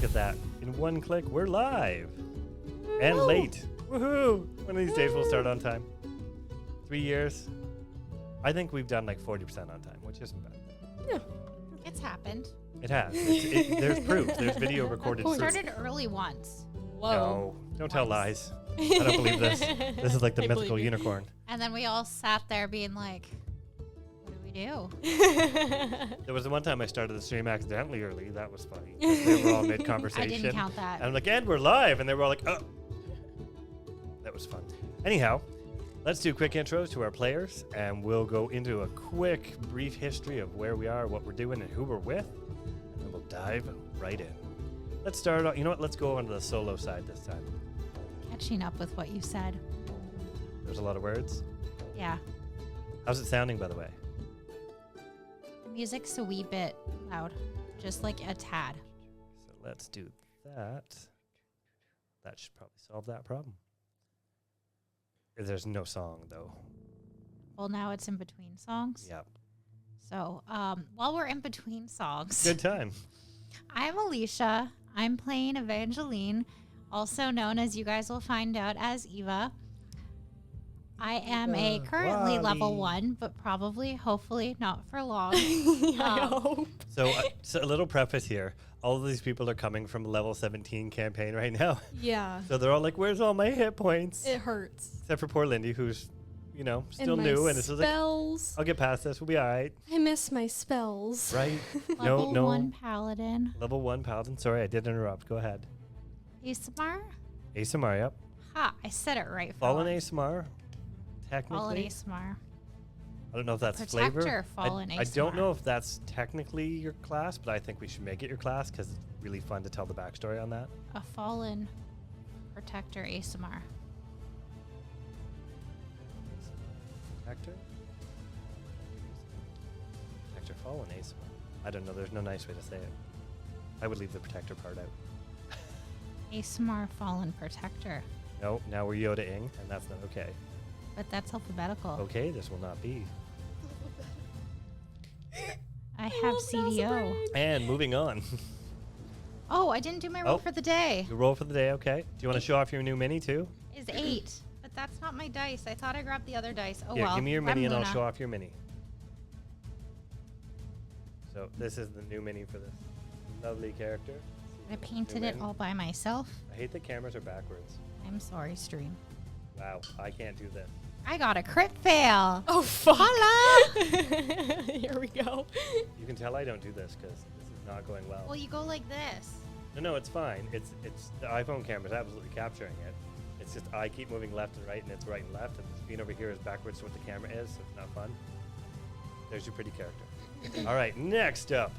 at that. In one click, we're live. And late. Woohoo! One of these days we'll start on time. 3 years. I think we've done like 40% on time, which isn't bad. Yeah. It's happened. It has. There's proof. There's video recorded We proof. started early once. Whoa. No, don't tell lies. I don't believe this. This is like the I mythical believe you. unicorn. And then we all sat there being like, what do we do? There was the one time I started the stream accidentally early. That was funny. They were all I mid-conversation. didn't count that. And I'm like, and we're live. And they were all like, oh. That was fun. Anyhow, let's do quick intros to our players. And we'll go into a quick, brief history of where we are, what we're doing, and who we're with. And then we'll dive right in. Let's start off. You know what? Let's go on to the solo side this time. Catching up with what you said. There's a lot of words. Yeah. How's it sounding, by the way? The music's a wee bit loud. Just like a tad. So let's do that. That should probably solve that problem. There's no song, though. Well, now it's in between songs. Yep. So while we're in between songs, Good time. I'm Alicia. I'm playing Evangeline, also known as, you guys will find out, as Eva. I am a currently level 1, but probably, hopefully, not for long. I hope. So a little preface here. All of these people are coming from a level 17 campaign right now. Yeah. So they're all like, where's all my hit points? It hurts. Except for poor Lindy, who's, still and my new. And it's just like, spells. I'll get past this. We'll be all right. I miss my spells. Right? Level no. 1 paladin. Level 1 paladin. Sorry, I did interrupt. Go ahead. Asamar? Asamar, yep. Ha, I said it right. Fallen Asamar, technically. Fallen Asamar. I don't know if that's Protector, flavor. Fallen I don't Asamar. know if that's technically your class, but I think we should make it your class because it's really fun to tell the backstory on that. A fallen protector Asamar. Protector? Protector Fallen Asamar. I don't know. There's no nice way to say it. I would leave the protector part out. Asamar fallen protector. No, now we're Yoda-ing, and that's not okay. But that's alphabetical. Okay, this will not be. I have CDO. And moving on. Oh, I didn't do my roll Oh. for the day. You roll for the day, okay. Do you want to show off your new mini, too? Is 8. But that's not my dice. I thought I grabbed the other dice. Oh, Here, well. give me your I'm mini and I'll Luna. show off your mini. So this is the new mini for this lovely character. I painted New it mini. all by myself. I hate the cameras are backwards. I'm sorry, stream. Wow, I can't do this. I got a crit fail. Oh, fuck. Holla! Here we go. You can tell I don't do this because this is not going well. Well, you go like this. No, it's fine. It's the iPhone camera's absolutely capturing it. It's just I keep moving left and right, and it's right and left, and the screen over here is backwards to what the camera is, so it's not fun. There's your pretty character. All right, next up.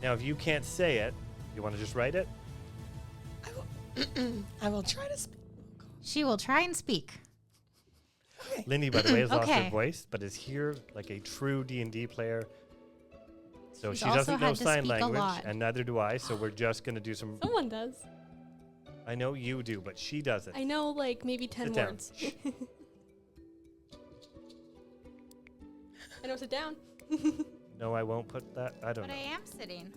Now, if you can't say it, you want to just write it? I will try to speak. She will try and speak. Lindy, by the way, has lost her Okay. voice, but is here like a true D&D player. So She's she also doesn't know had to sign speak a language, lot. and neither do I, so we're just going to do some... Someone does. I know you do, but she doesn't. I know, like, maybe 10 Sit down. words. I know, sit down. No, I won't put that. I don't But know. I am sitting.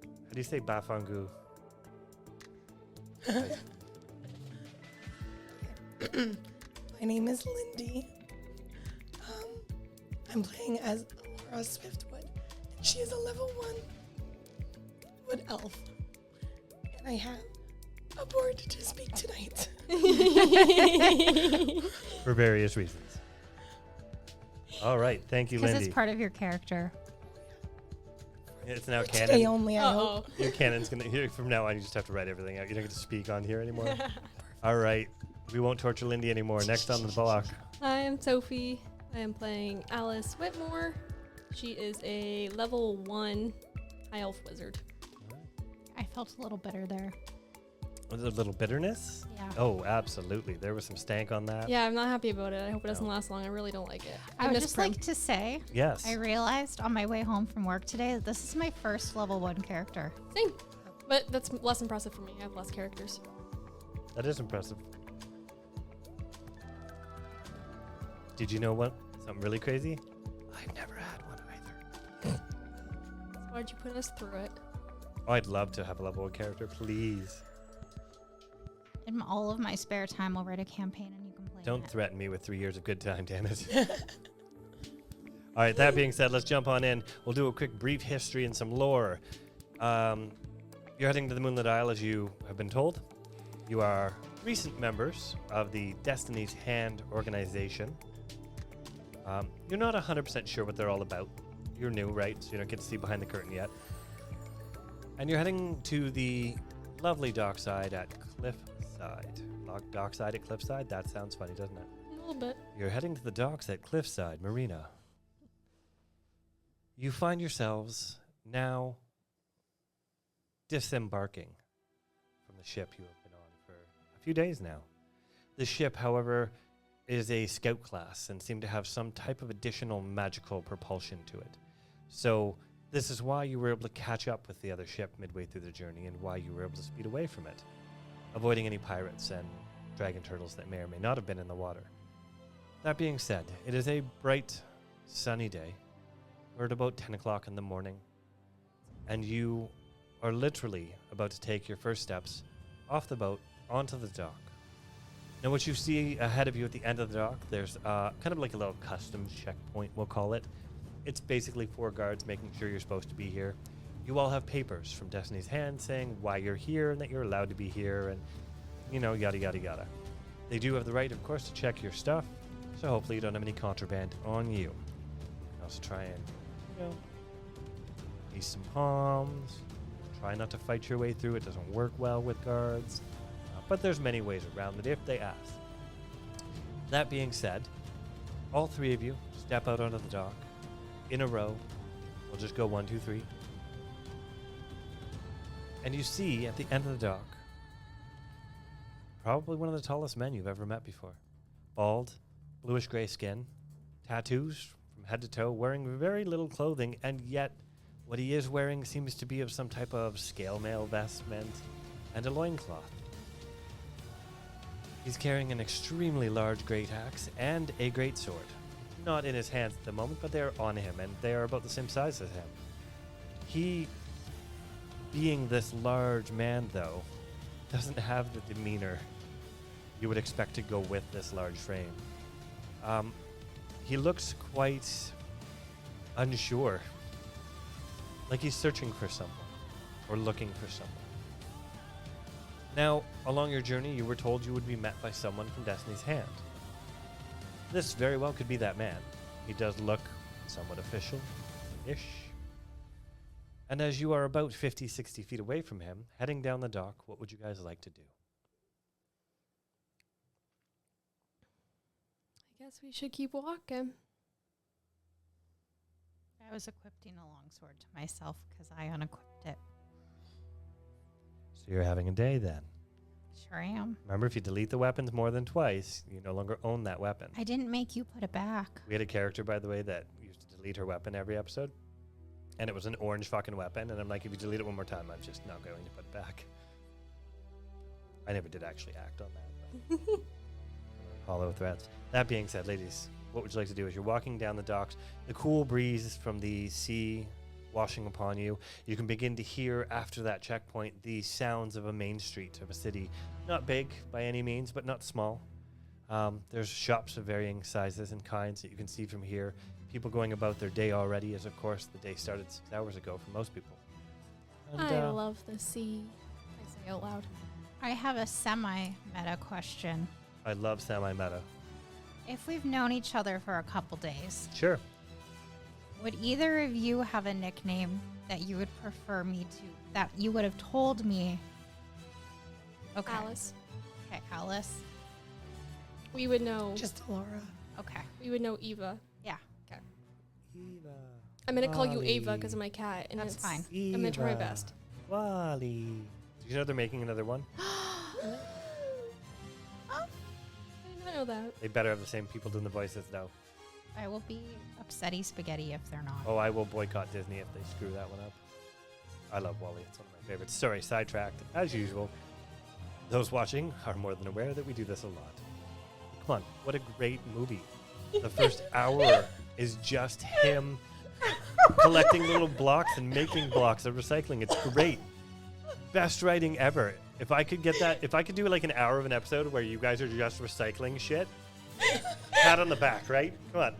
How do you say bafangu? My name is Lindy. I'm playing as Elara Swiftwood, and she is a level 1 wood elf. And I have a board to speak tonight. For various reasons. All right, thank you, Because Lindy. it's part of your character. It's now Today canon. only, I hope. Uh-oh. Your canon's gonna. Here, from now on, you just have to write everything out. You don't get to speak on here anymore. All right, we won't torture Lindy anymore. Next on the block. Hi, I'm Sophie. I am playing Alice Whitmore. She is a level 1 high elf wizard. I felt a little bitter there. Was there a little bitterness? Yeah. Oh, absolutely. There was some stank on that. Yeah, I'm not happy about it. I hope it doesn't No. last long. I really don't like it. I would miss just Prim. like to say, Yes. I realized on my way home from work today that this is my first level 1 character. Same. But that's less impressive for me. I have less characters. That is impressive. Did you know what? Something really crazy? I've never had one either. Why'd you put us through it? Oh, I'd love to have a level 1 character, please. In all of my spare time, we'll write a campaign and you can play Don't it. threaten me with 3 years of good time, damn it. All right, that being said, let's jump on in. We'll do a quick brief history and some lore. You're heading to the Moonlit Isle, as you have been told. You are recent members of the Destiny's Hand organization. You're not 100% sure what they're all about. You're new, right? So you don't get to see behind the curtain yet. And you're heading to the lovely dockside at Cliffside. Dockside at Cliffside? That sounds funny, doesn't it? A little bit. You're heading to the docks at Cliffside Marina. You find yourselves now disembarking from the ship you have been on for a few days now. The ship, however, is a scout class and seemed to have some type of additional magical propulsion to it. So this is why you were able to catch up with the other ship midway through the journey and why you were able to speed away from it, avoiding any pirates and dragon turtles that may or may not have been in the water. That being said, it is a bright, sunny day. We're at about 10 o'clock in the morning, and you are literally about to take your first steps off the boat onto the dock. Now, what you see ahead of you at the end of the dock, there's kind of like a little customs checkpoint, we'll call it. It's basically 4 guards making sure you're supposed to be here. You all have papers from Destiny's Hand saying why you're here and that you're allowed to be here and, you know, yada, yada, yada. They do have the right, of course, to check your stuff, so hopefully you don't have any contraband on you. You can also try and, you know, ease some palms. Try not to fight your way through. It doesn't work well with guards. But there's many ways around it if they ask. That being said, all 3 of you step out onto the dock in a row. We'll just go 1, 2, 3. And you see at the end of the dock, probably one of the tallest men you've ever met before. Bald, bluish gray skin, tattoos from head to toe, wearing very little clothing, and yet what he is wearing seems to be of some type of scale mail vestment and a loincloth. He's carrying an extremely large great axe and a great sword. Not in his hands at the moment, but they're on him, and they are about the same size as him. He, being this large man, though, doesn't have the demeanor you would expect to go with this large frame. He looks quite unsure, like he's searching for someone or looking for someone. Now, along your journey, you were told you would be met by someone from Destiny's Hand. This very well could be that man. He does look somewhat official-ish. And as you are about 50, 60 feet away from him, heading down the dock, what would you guys like to do? I guess we should keep walking. I was equipping a longsword to myself because I unequipped it. So you're having a day then. Sure am. Remember, if you delete the weapons more than twice, you no longer own that weapon. I didn't make you put it back. We had a character, by the way, that used to delete her weapon every episode. And it was an orange fucking weapon. And I'm like, if you delete it one more time, I'm just not going to put it back. I never did actually act on that. But hollow threats. That being said, ladies, what would you like to do? As you're walking down the docks, the cool breeze from the sea washing upon you, you can begin to hear after that checkpoint the sounds of a main street of a city. Not big by any means, but not small. There's shops of varying sizes and kinds that you can see from here. People going about their day already, as of course the day started 6 hours ago for most people. And, I love the sea. I say out loud. I have a semi-meta question. I love semi-meta. If we've known each other for a couple days, Sure. would either of you have a nickname that you would prefer me to, that you would have told me? Okay. Alice. Okay, Alice. We would know. Just Elara. Okay. We would know Eva. Yeah. Eva. I'm gonna call you Wally. Ava because of my cat, and That's it's fine. I'm gonna try my Eva. best. Wally. Did you know they're making another one? I did not know that. They better have the same people doing the voices, though. I will be upsetty spaghetti if they're not. Oh, I will boycott Disney if they screw that one up. I love Wally. It's one of my favorites. Sorry, sidetracked. As usual, those watching are more than aware that we do this a lot. Come on, what a great movie. The first hour is just him collecting little blocks and making blocks of recycling. It's great. best writing ever. If I could get that, if I could do like an hour of an episode where you guys are just recycling shit, pat on the back, right? Come on.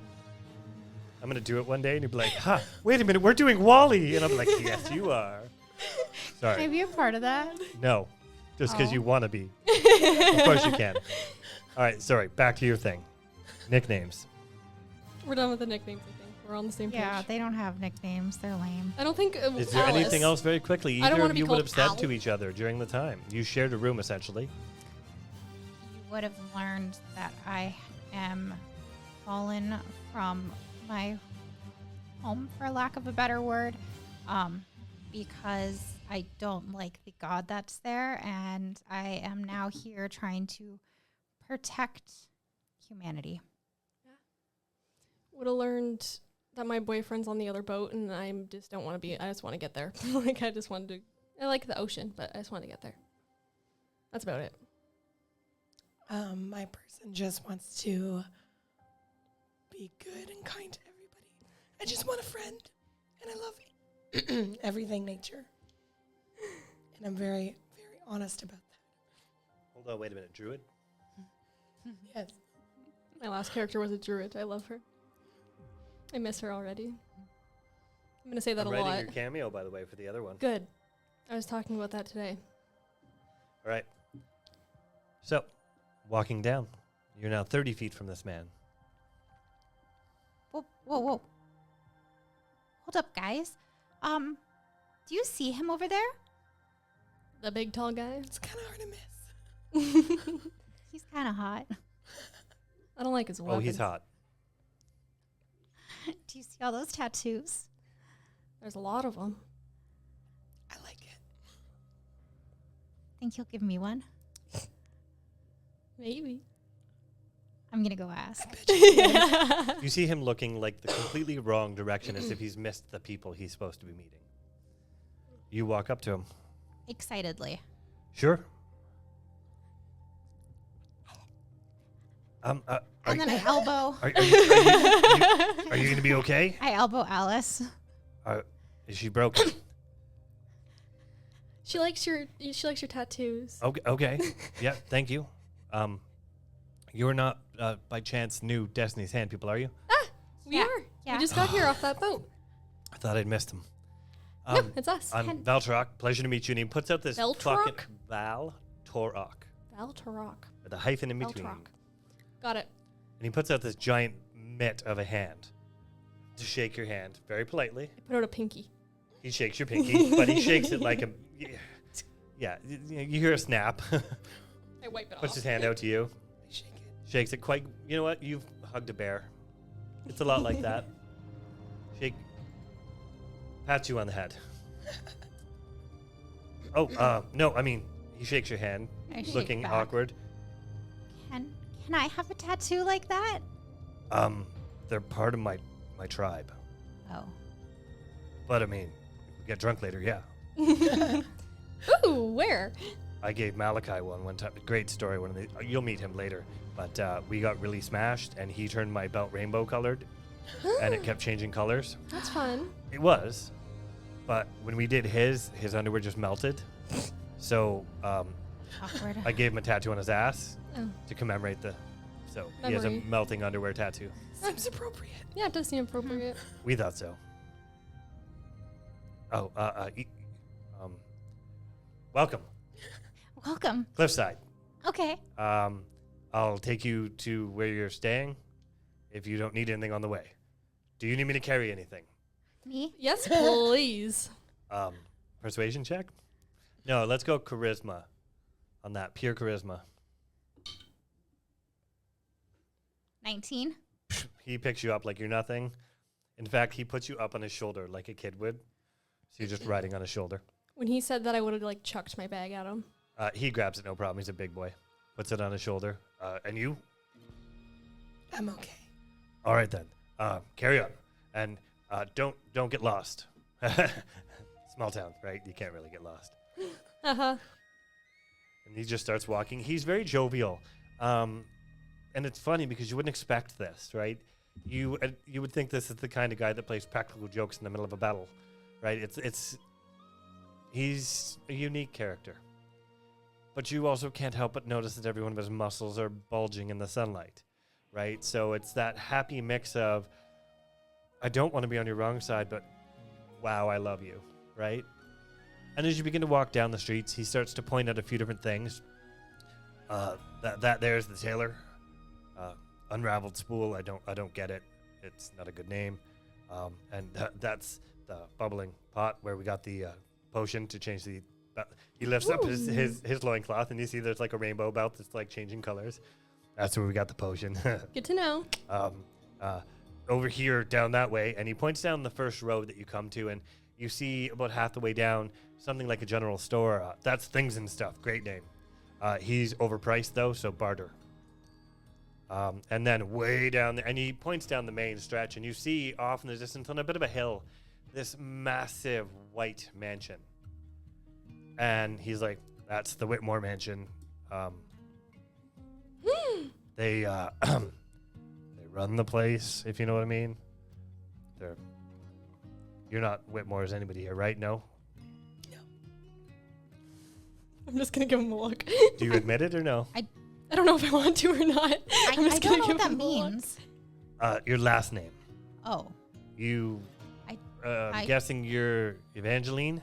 I'm going to do it one day and you'll be like, huh, wait a minute, we're doing Wall-E. And I'll be like, yes, you are. Sorry. Can I be a part of that? No, just because Oh. you want to be. Of course you can. All right, sorry, back to your thing. Nicknames. We're done with the nicknames, I think. We're on the same Yeah, page. they don't have nicknames. They're lame. I don't think Is there Alice. anything else very quickly I don't either wanna of be you would have called said Al. to each other during the time? You shared a room, essentially. You would have learned that I am fallen from my home, for lack of a better word, because I don't like the god that's there, and I am now here trying to protect humanity. Would have learned that my boyfriend's on the other boat, and I just don't want to be. I just want to get there. Like I just wanted to. I like the ocean, but I just want to get there. That's about it. My person just wants to be good and kind to everybody. I just want a friend, and I love everything nature. And I'm very, very honest about that. Hold on, wait a minute. Druid? Yes. My last character was a druid. I love her. I miss her already. I'm gonna say that I'm a writing lot. your cameo, by the way, for the other one. Good. I was talking about that today. All right. So, walking down. You're now 30 feet from this man. Whoa, whoa, whoa. Hold up, guys. Do you see him over there? The big tall guy. It's kind of hard to miss. He's kind of hot. I don't like his weapons. Oh, he's hot. Do you see all those tattoos? There's a lot of them. I like it. Think he'll give me one? Maybe. I'm gonna go ask. You see him looking like the completely wrong direction as if he's missed the people he's supposed to be meeting. You walk up to him. Excitedly. Sure. And then I elbow. Are you going to be okay? I elbow Alice. Is she broken? She likes your tattoos. Okay. Yeah, thank you. You're not, by chance, new Destiny's Hand people, are you? We Yeah, are. yeah. We just got here off that boat. I thought I'd missed him. No, it's us. I'm Val'torak. Pleasure to meet you. And he puts out this Val'torak? fucking Val'torak Val'torak. with a hyphen in between. Val'torak. Got it. And he puts out this giant mitt of a hand to shake your hand very politely. I put out a pinky. He shakes your pinky, but he shakes it like a... Yeah, you hear a snap. I wipe it Puts off. his hand out to you. I shake it. Shakes it quite... You know what? You've hugged a bear. It's a lot like that. Shake... Pats you on the head. Oh, no, I mean, he shakes your hand, I shake looking back. awkward. Can I have a tattoo like that? They're part of my tribe. Oh. But I mean, we get drunk later, yeah. Ooh, where? I gave Malachi one time. Great story. You'll meet him later. But we got really smashed, and he turned my belt rainbow colored, and it kept changing colors. That's fun. It was, but when we did his underwear just melted. So Awkward. I gave him a tattoo on his ass Oh. to commemorate the. So he has a Memory. melting underwear tattoo. Seems appropriate. Yeah, it does seem appropriate. We thought so. Oh, welcome, Welcome. Cliffside. Okay. I'll take you to where you're staying if you don't need anything on the way. Do you need me to carry anything? Me? Yes, please. Persuasion check? No, let's go charisma on that. Pure charisma. 19. He picks you up like you're nothing. In fact, he puts you up on his shoulder like a kid would. So you're just riding on his shoulder. When he said that, I would have like chucked my bag at him. He grabs it, no problem. He's a big boy. Puts it on his shoulder. And you? I'm okay. All right then. Carry on. And don't get lost. Small town, right? You can't really get lost. Uh-huh. And he just starts walking. He's very jovial. And it's funny because you wouldn't expect this, right? You would think this is the kind of guy that plays practical jokes in the middle of a battle, right? He's a unique character. But you also can't help but notice that every one of his muscles are bulging in the sunlight, right? So it's that happy mix of, I don't want to be on your wrong side, but wow, I love you, right? And as you begin to walk down the streets, he starts to point out a few different things. That there's the tailor. Unraveled spool, I don't get it. It's not a good name. And that's the bubbling pot where we got the potion to change the... he lifts up his loincloth, and you see there's like a rainbow belt that's like changing colors. That's where we got the potion. Good to know. Over here, down that way, and he points down the first road that you come to, and you see about half the way down something like a general store. That's Things and Stuff. Great name. He's overpriced, though, so barter. And then way down there, and he points down the main stretch, and you see off in the distance on a bit of a hill this massive white mansion. And he's like, that's the Whitmore mansion. They run the place, if you know what I mean. You're not Whitmore as anybody here, right? No? I'm just going to give him a look. Do you admit it or no? I don't know if I want to or not. I don't know what that means. Your last name. Oh. I'm guessing you're Evangeline?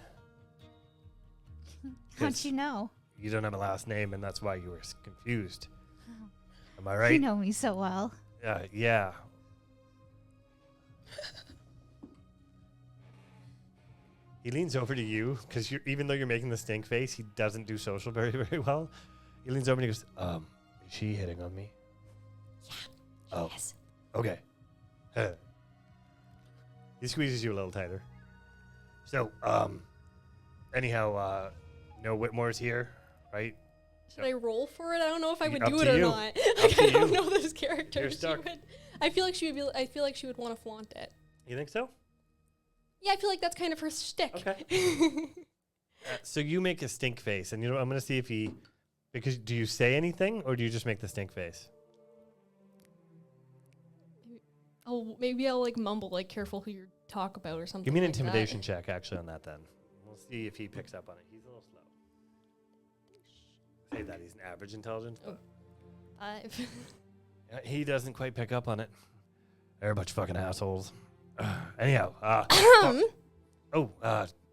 How'd you know? You don't have a last name, and that's why you were confused. Oh. Am I right? You know me so well. Yeah. He leans over to you, because even though you're making the stink face, he doesn't do social very, very well. He leans over and he goes, is she hitting on me? Yeah. Yes. Okay. He squeezes you a little tighter. So, anyhow, no Whitmore's here, right? Should I roll for it? I don't know if I would Up do to it or you. not. Up Like, to I don't you. know this character. You're stuck. I feel like she would want to flaunt it. You think so? Yeah, I feel like that's kind of her shtick. Okay. So you make a stink face, and I'm going to see if he... Because do you say anything, or do you just make the stink face? Maybe I'll like mumble, like careful who you talk about or something. Give me an like intimidation check, actually, on that then. We'll see if he picks up on it. He's a little slow. Say that he's an average intelligence. But 5. he doesn't quite pick up on it. They're a bunch of fucking assholes. Anyhow. Do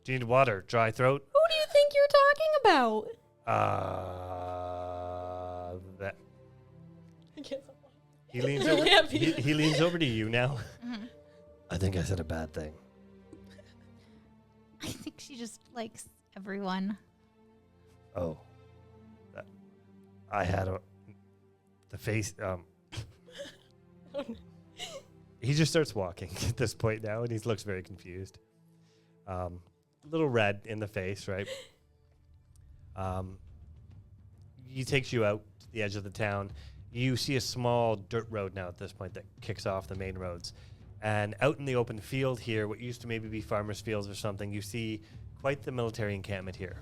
you need water? Dry throat? Who do you think you're talking about? That. I guess He leans Really over. happy. He leans over to you now. Mhm. I think I said a bad thing. I think she just likes everyone. Oh. I had the face. He just starts walking at this point now, and he looks very confused. A little red in the face, right? He takes you out to the edge of the town. You see a small dirt road now at this point that kicks off the main roads. And out in the open field here, what used to maybe be farmers' fields or something, you see quite the military encampment here.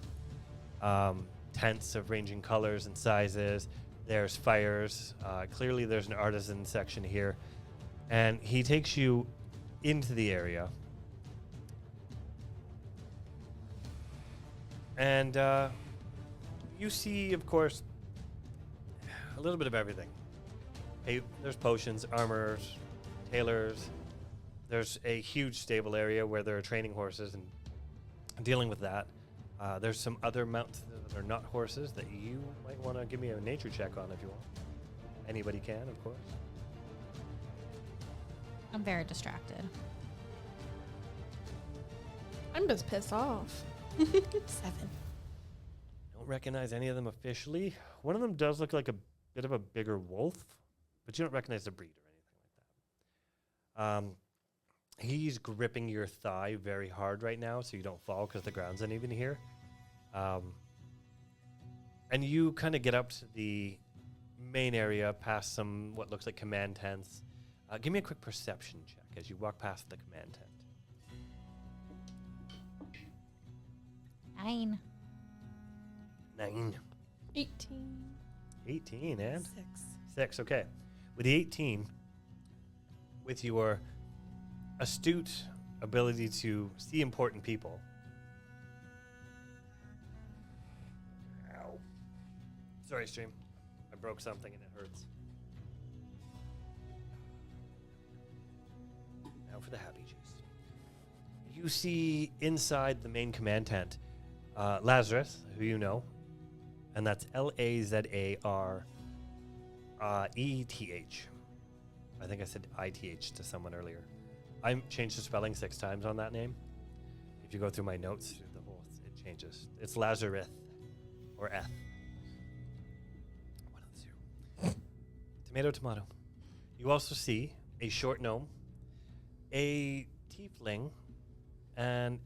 Tents of ranging colors and sizes. There's fires. Clearly there's an artisan section here. And he takes you into the area. And you see, of course, a little bit of everything. Hey, there's potions, armors, tailors. There's a huge stable area where there are training horses and dealing with that. There's some other mounts that are not horses that you might want to give me a nature check on if you want. Anybody can, of course. I'm very distracted. I'm just pissed off. 7. Don't recognize any of them officially. One of them does look like a bit of a bigger wolf, but you don't recognize the breed or anything like that. He's gripping your thigh very hard right now, so you don't fall because the ground's uneven here. And you kind of get up to the main area, past some what looks like command tents. Give me a quick perception check as you walk past the command tent. 9. 9. 18. 18, and? 6. 6, okay. With the 18, with your astute ability to see important people, Sorry, stream. I broke something and it hurts. Now for the happy juice. You see inside the main command tent Lazarus, who you know, and that's Lazareth. I think I said ITH to someone earlier. I changed the spelling 6 times on that name. If you go through my notes, it changes. It's Lazareth or Eth. One of the 2. Tomato, tomato. You also see a short gnome, a tiefling, and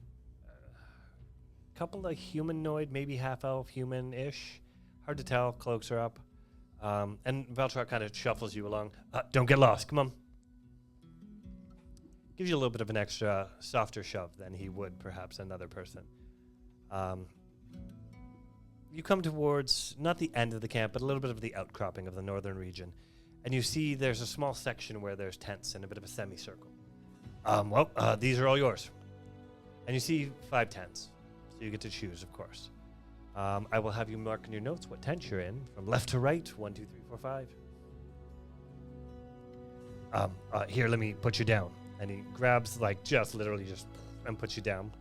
a couple of humanoid, maybe half-elf, human-ish. Hard to tell. Cloaks are up. And Val'torak kind of shuffles you along. Don't get lost. Come on. Gives you a little bit of an extra softer shove than he would perhaps another person. You come towards, not the end of the camp, but a little bit of the outcropping of the northern region. And you see there's a small section where there's tents in a bit of a semicircle. These are all yours. And you see 5 tents. So you get to choose, of course. I will have you mark in your notes what tent you're in, from left to right, 1, 2, 3, 4, 5. Here, let me put you down. And he grabs, literally and puts you down.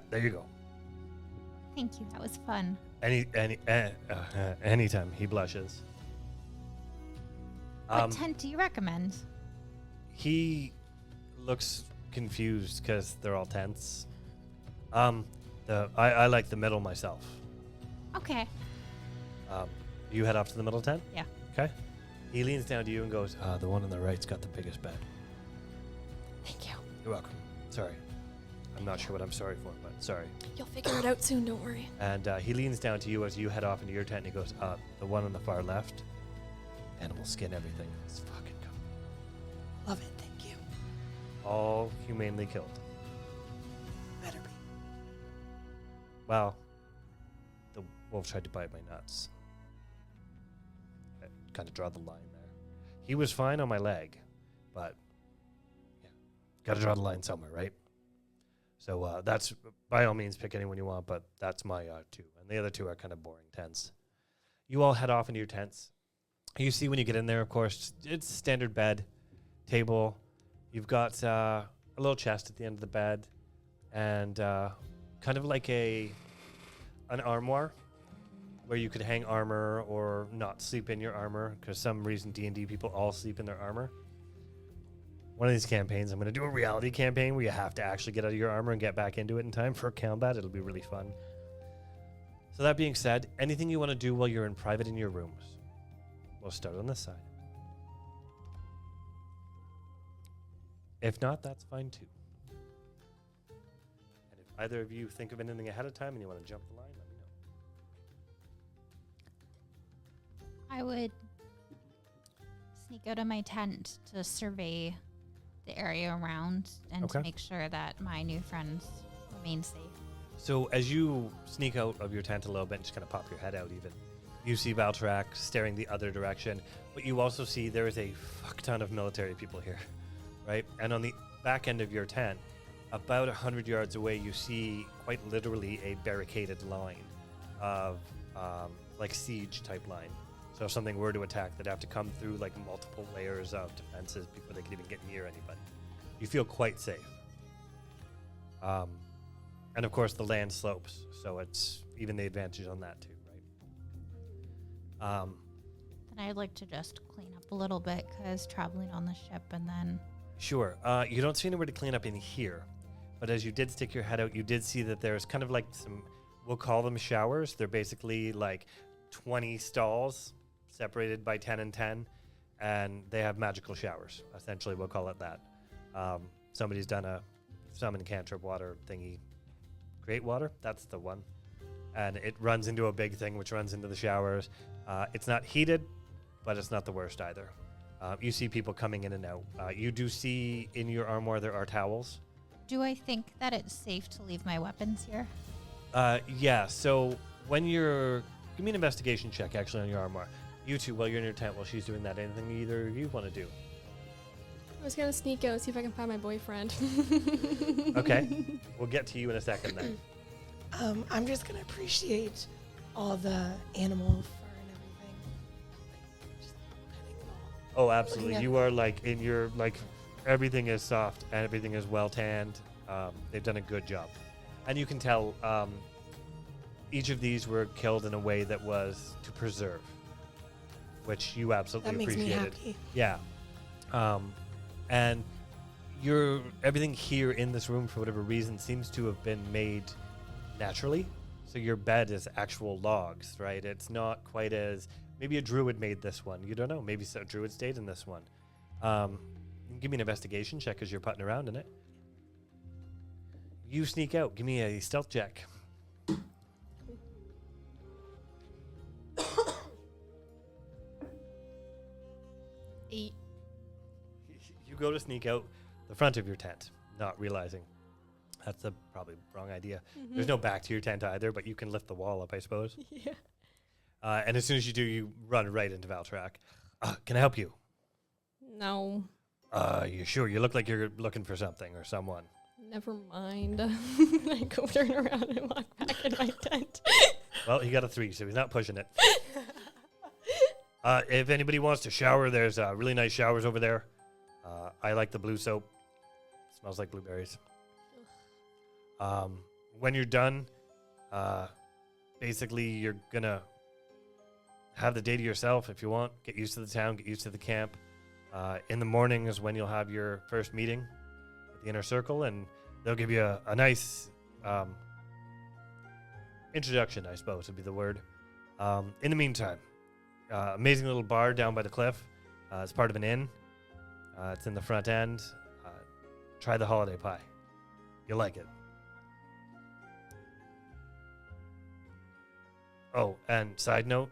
There you go. Thank you. That was fun. Anytime he blushes. What tent do you recommend? He looks confused because they're all tents. I like the middle myself. Okay. You head off to the middle tent? Yeah. Okay. He leans down to you and goes, the one on the right's got the biggest bed. Thank you. You're welcome. Sorry. I'm not sure what I'm sorry for, but sorry. You'll figure it out soon, don't worry. And he leans down to you as you head off into your tent and he goes, the one on the far left, animal skin, everything. It's fucking cool. Love it. Thank you. All humanely killed. Better be. Well, the wolf tried to bite my nuts. I kind of draw the line there. He was fine on my leg, but yeah, got to draw the line somewhere, right? So that's, by all means, pick anyone you want, but that's my 2. And the other 2 are kind of boring tents. You all head off into your tents. You see when you get in there, of course, it's standard bed, table. You've got a little chest at the end of the bed, and kind of like an armoire where you could hang armor or not sleep in your armor, because some reason D&D people all sleep in their armor. One of these campaigns, I'm going to do a reality campaign where you have to actually get out of your armor and get back into it in time for combat. It'll be really fun. So that being said, anything you want to do while you're in private in your rooms? We'll start on this side. If not, that's fine too. And if either of you think of anything ahead of time and you want to jump the line, let me know. I would sneak out of my tent to survey the area around and to make sure that my new friends remain safe. So as you sneak out of your tent a little bit and just kind of pop your head out even, you see Val'torak staring the other direction, but you also see there is a fuck ton of military people here, right? And on the back end of your tent, about 100 yards away, you see quite literally a barricaded line of siege type line. So if something were to attack, they'd have to come through multiple layers of defenses before they could even get near anybody. You feel quite safe. And of course the land slopes, so it's even the advantage on that too, right? And I'd like to just clean up a little bit because traveling on the ship and then... Sure. You don't see anywhere to clean up in here, but as you did stick your head out, you did see that there's kind of some, we'll call them showers. They're basically 20 stalls separated by 10 and 10, and they have magical showers. Essentially, we'll call it that. Somebody's done a summon cantrip water thingy. Create water? That's the one. And it runs into a big thing, which runs into the showers. It's not heated, but it's not the worst either. You see people coming in and out. You do see in your armoire there are towels. Do I think that it's safe to leave my weapons here? Yeah, so when you're... Give me an investigation check, actually, on your armoire. You two, while you're in your tent, while she's doing that, anything either of you want to do? I was gonna sneak out and see if I can find my boyfriend. Okay. We'll get to you in a second then. I'm just going to appreciate all the animal fur and everything. Like, just petting it all. Oh, absolutely. Yeah. You are like in your like everything is soft and everything is well tanned. They've done a good job, and you can tell each of these were killed in a way that was to preserve, which you absolutely That makes me appreciated. happy. Yeah, and everything here in this room for whatever reason seems to have been made naturally. So your bed is actual logs, right? It's not quite as maybe a druid made this one. You don't know. Maybe a druid stayed in this one. Give me an investigation check as you're putting around in it. You sneak out. Give me a stealth check. Eight. You go to sneak out the front of your tent, not realizing that's the probably wrong idea. There's no back to your tent either, but you can lift the wall up, I suppose. Yeah. And as soon as you do, you run right into Val'torak. Can I help you? No. You sure? You look like you're looking for something or someone. Never mind. I go turn around and walk back in my tent. Well, he got a 3, so he's not pushing it. If anybody wants to shower, there's really nice showers over there. I like the blue soap. Smells like blueberries. When you're done, basically you're going to have the day to yourself if you want. Get used to the town, get used to the camp. In the morning is when you'll have your first meeting with the inner circle, and they'll give you a nice introduction, I suppose would be the word. In the meantime, amazing little bar down by the cliff. It's part of an inn. It's in the front end. Try the holiday pie. You'll like it. Oh, and side note,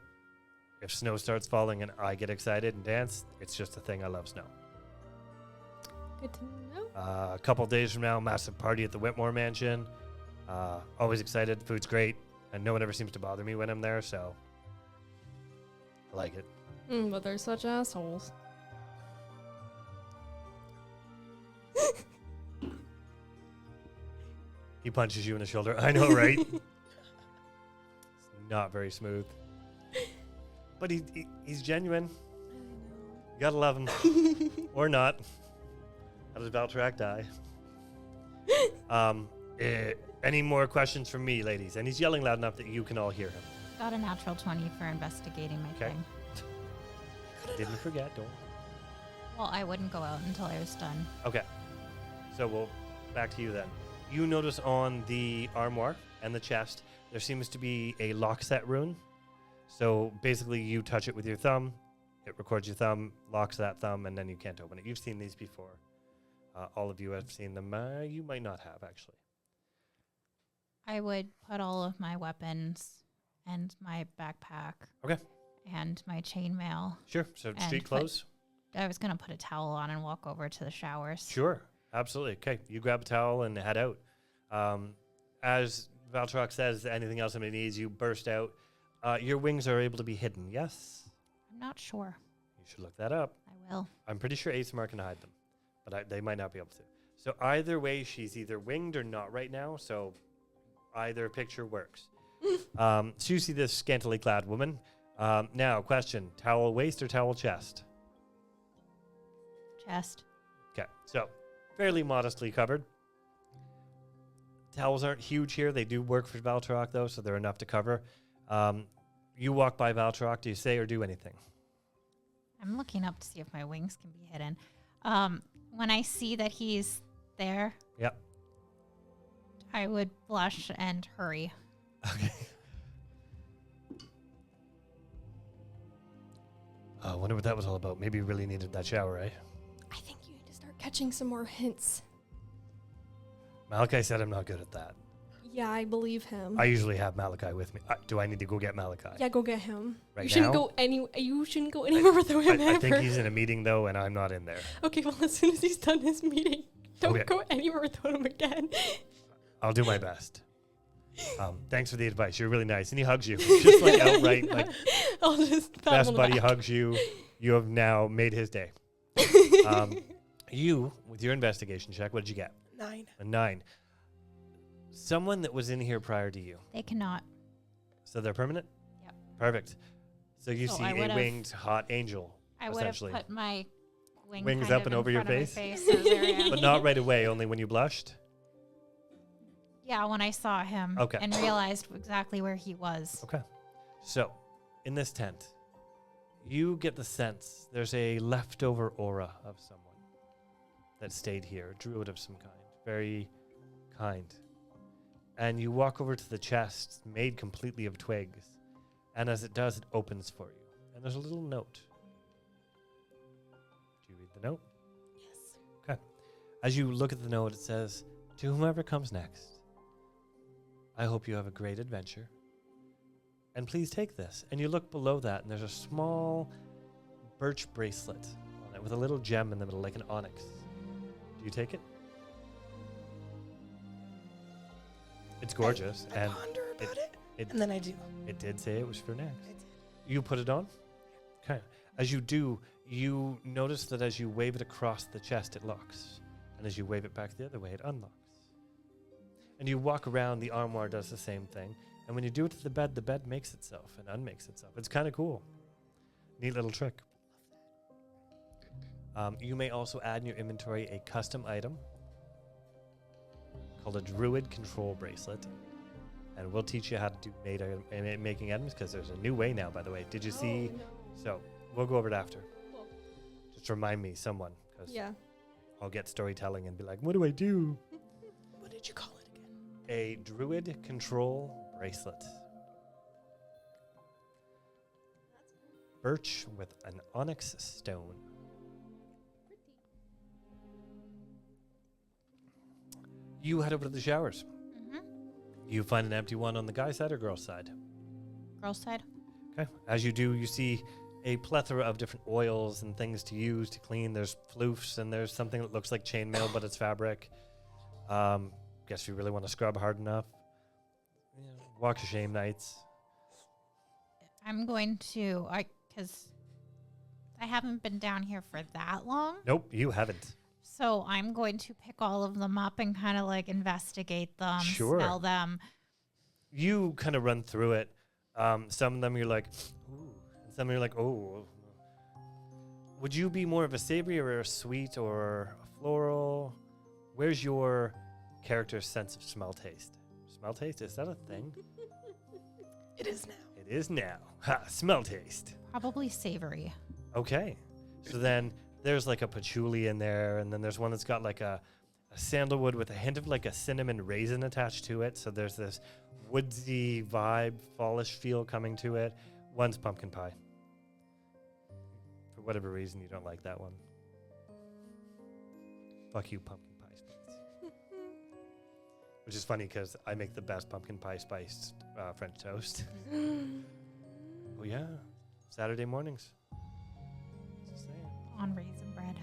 if snow starts falling and I get excited and dance, it's just a thing. I love snow. Good to know. A couple days from now, massive party at the Whitmore Mansion. Always excited. Food's great. And no one ever seems to bother me when I'm there, so I like it. But they're such assholes. He punches you in the shoulder. I know, right? It's not very smooth. But he's genuine. You gotta love him. Or not. How does Val'torak die? Any more questions from me, ladies? And he's yelling loud enough that you can all hear him. Got a natural 20 for investigating my Okay. thing. Didn't forget, don't. Well, I wouldn't go out until I was done. Okay. So we'll back to you then. You notice on the armoire and the chest, there seems to be a lock set rune. So basically you touch it with your thumb, it records your thumb, locks that thumb, and then you can't open it. You've seen these before. All of you have seen them. You might not have, actually. I would put all of my weapons and my backpack. Okay. And my chainmail. Sure. So And street put- clothes? I was going to put a towel on and walk over to the showers. Sure. Absolutely. Okay. You grab a towel and head out. As Val'torak says, anything else somebody needs, you burst out. Your wings are able to be hidden, yes? I'm not sure. You should look that up. I will. I'm pretty sure Aesmar can hide them, but they might not be able to. So either way, she's either winged or not right now, so either picture works. So you see this scantily clad woman. Now, question, towel waist or towel chest? Chest. Okay, so fairly modestly covered. Towels aren't huge here. They do work for Val'torak, though, so they're enough to cover. You walk by Val'torak. Do you say or do anything? I'm looking up to see if my wings can be hidden. When I see that he's there, Yep. I would blush and hurry. Okay. I wonder what that was all about. Maybe you really needed that shower, eh? I think you need to start catching some more hints. Malachi said I'm not good at that. Yeah, I believe him. I usually have Malachi with me. Do I need to go get Malachi? Yeah, go get him. Right You shouldn't now? go You shouldn't go anywhere without him I ever. think he's in a meeting, though, and I'm not in there. Okay, well, as soon as he's done his meeting, don't Okay. go anywhere without him again. I'll do my best. Thanks for the advice. You're really nice. And he hugs you. Just like outright, like I'll just pat him best on the buddy back. hugs you. You have now made his day. You, with your investigation check, what did you get? 9. A 9. Someone that was in here prior to you. They cannot. So they're permanent? Yep. Perfect. So you So see I a would've- winged hot angel, I would have essentially. put my Wings kind up of and in over your front of my face? so there I am. But not right away, only when you blushed? Yeah, when I saw him Okay. and realized exactly where he was. Okay. So, in this tent, you get the sense there's a leftover aura of someone that stayed here, a druid of some kind, very kind. And you walk over to the chest, made completely of twigs, and as it does, it opens for you. And there's a little note. Do you read the note? Yes. Okay. As you look at the note, it says, "To whomever comes next, I hope you have a great adventure. And please take this." And you look below that, and there's a small birch bracelet on it with a little gem in the middle, like an onyx. Do you take it? It's gorgeous, I and ponder about it, it and then I do. it did say it was for next. I did. You put it on? Okay. As you do, you notice that as you wave it across the chest, it locks. And as you wave it back the other way, it unlocks. And you walk around, the armoire does the same thing. And when you do it to the bed makes itself and unmakes itself. It's kind of cool. Neat little trick. You may also add in your inventory a custom item called a Druid Control Bracelet. And we'll teach you how to do making items, because there's a new way now, by the way. Did you see? No. So we'll go over it after. Cool. Just remind me, someone, because Yeah. I'll get storytelling and be like, what do I do? What did you call it again? A Druid Control Bracelet. Birch with an onyx stone. You head over to the showers. Mm-hmm. You find an empty one on the guy's side or girl's side. Girl's side. Okay. As you do, you see a plethora of different oils and things to use to clean. There's floofs, and there's something that looks like chainmail, but it's fabric. Guess if you really want to scrub hard enough. Walk of shame nights. I'm going to, because I haven't been down here for that long. Nope, you haven't. So I'm going to pick all of them up and kind of like investigate them, Sure. smell them. You kind of run through it. Some of them you're like, ooh. And some you're like, oh. Would you be more of a savory or a sweet or a floral? Where's your character's sense of smell taste? Smell taste? Is that a thing? It is now. It is now. Ha, smell taste. Probably savory. Okay. So then there's like a patchouli in there, and then there's one that's got like a sandalwood with a hint of like a cinnamon raisin attached to it. So there's this woodsy vibe, fallish feel coming to it. One's pumpkin pie. For whatever reason, you don't like that one. Fuck you, pumpkin pie spice. Which is funny because I make the best pumpkin pie spiced French toast. Oh yeah, Saturday mornings. Just saying. On raisin bread.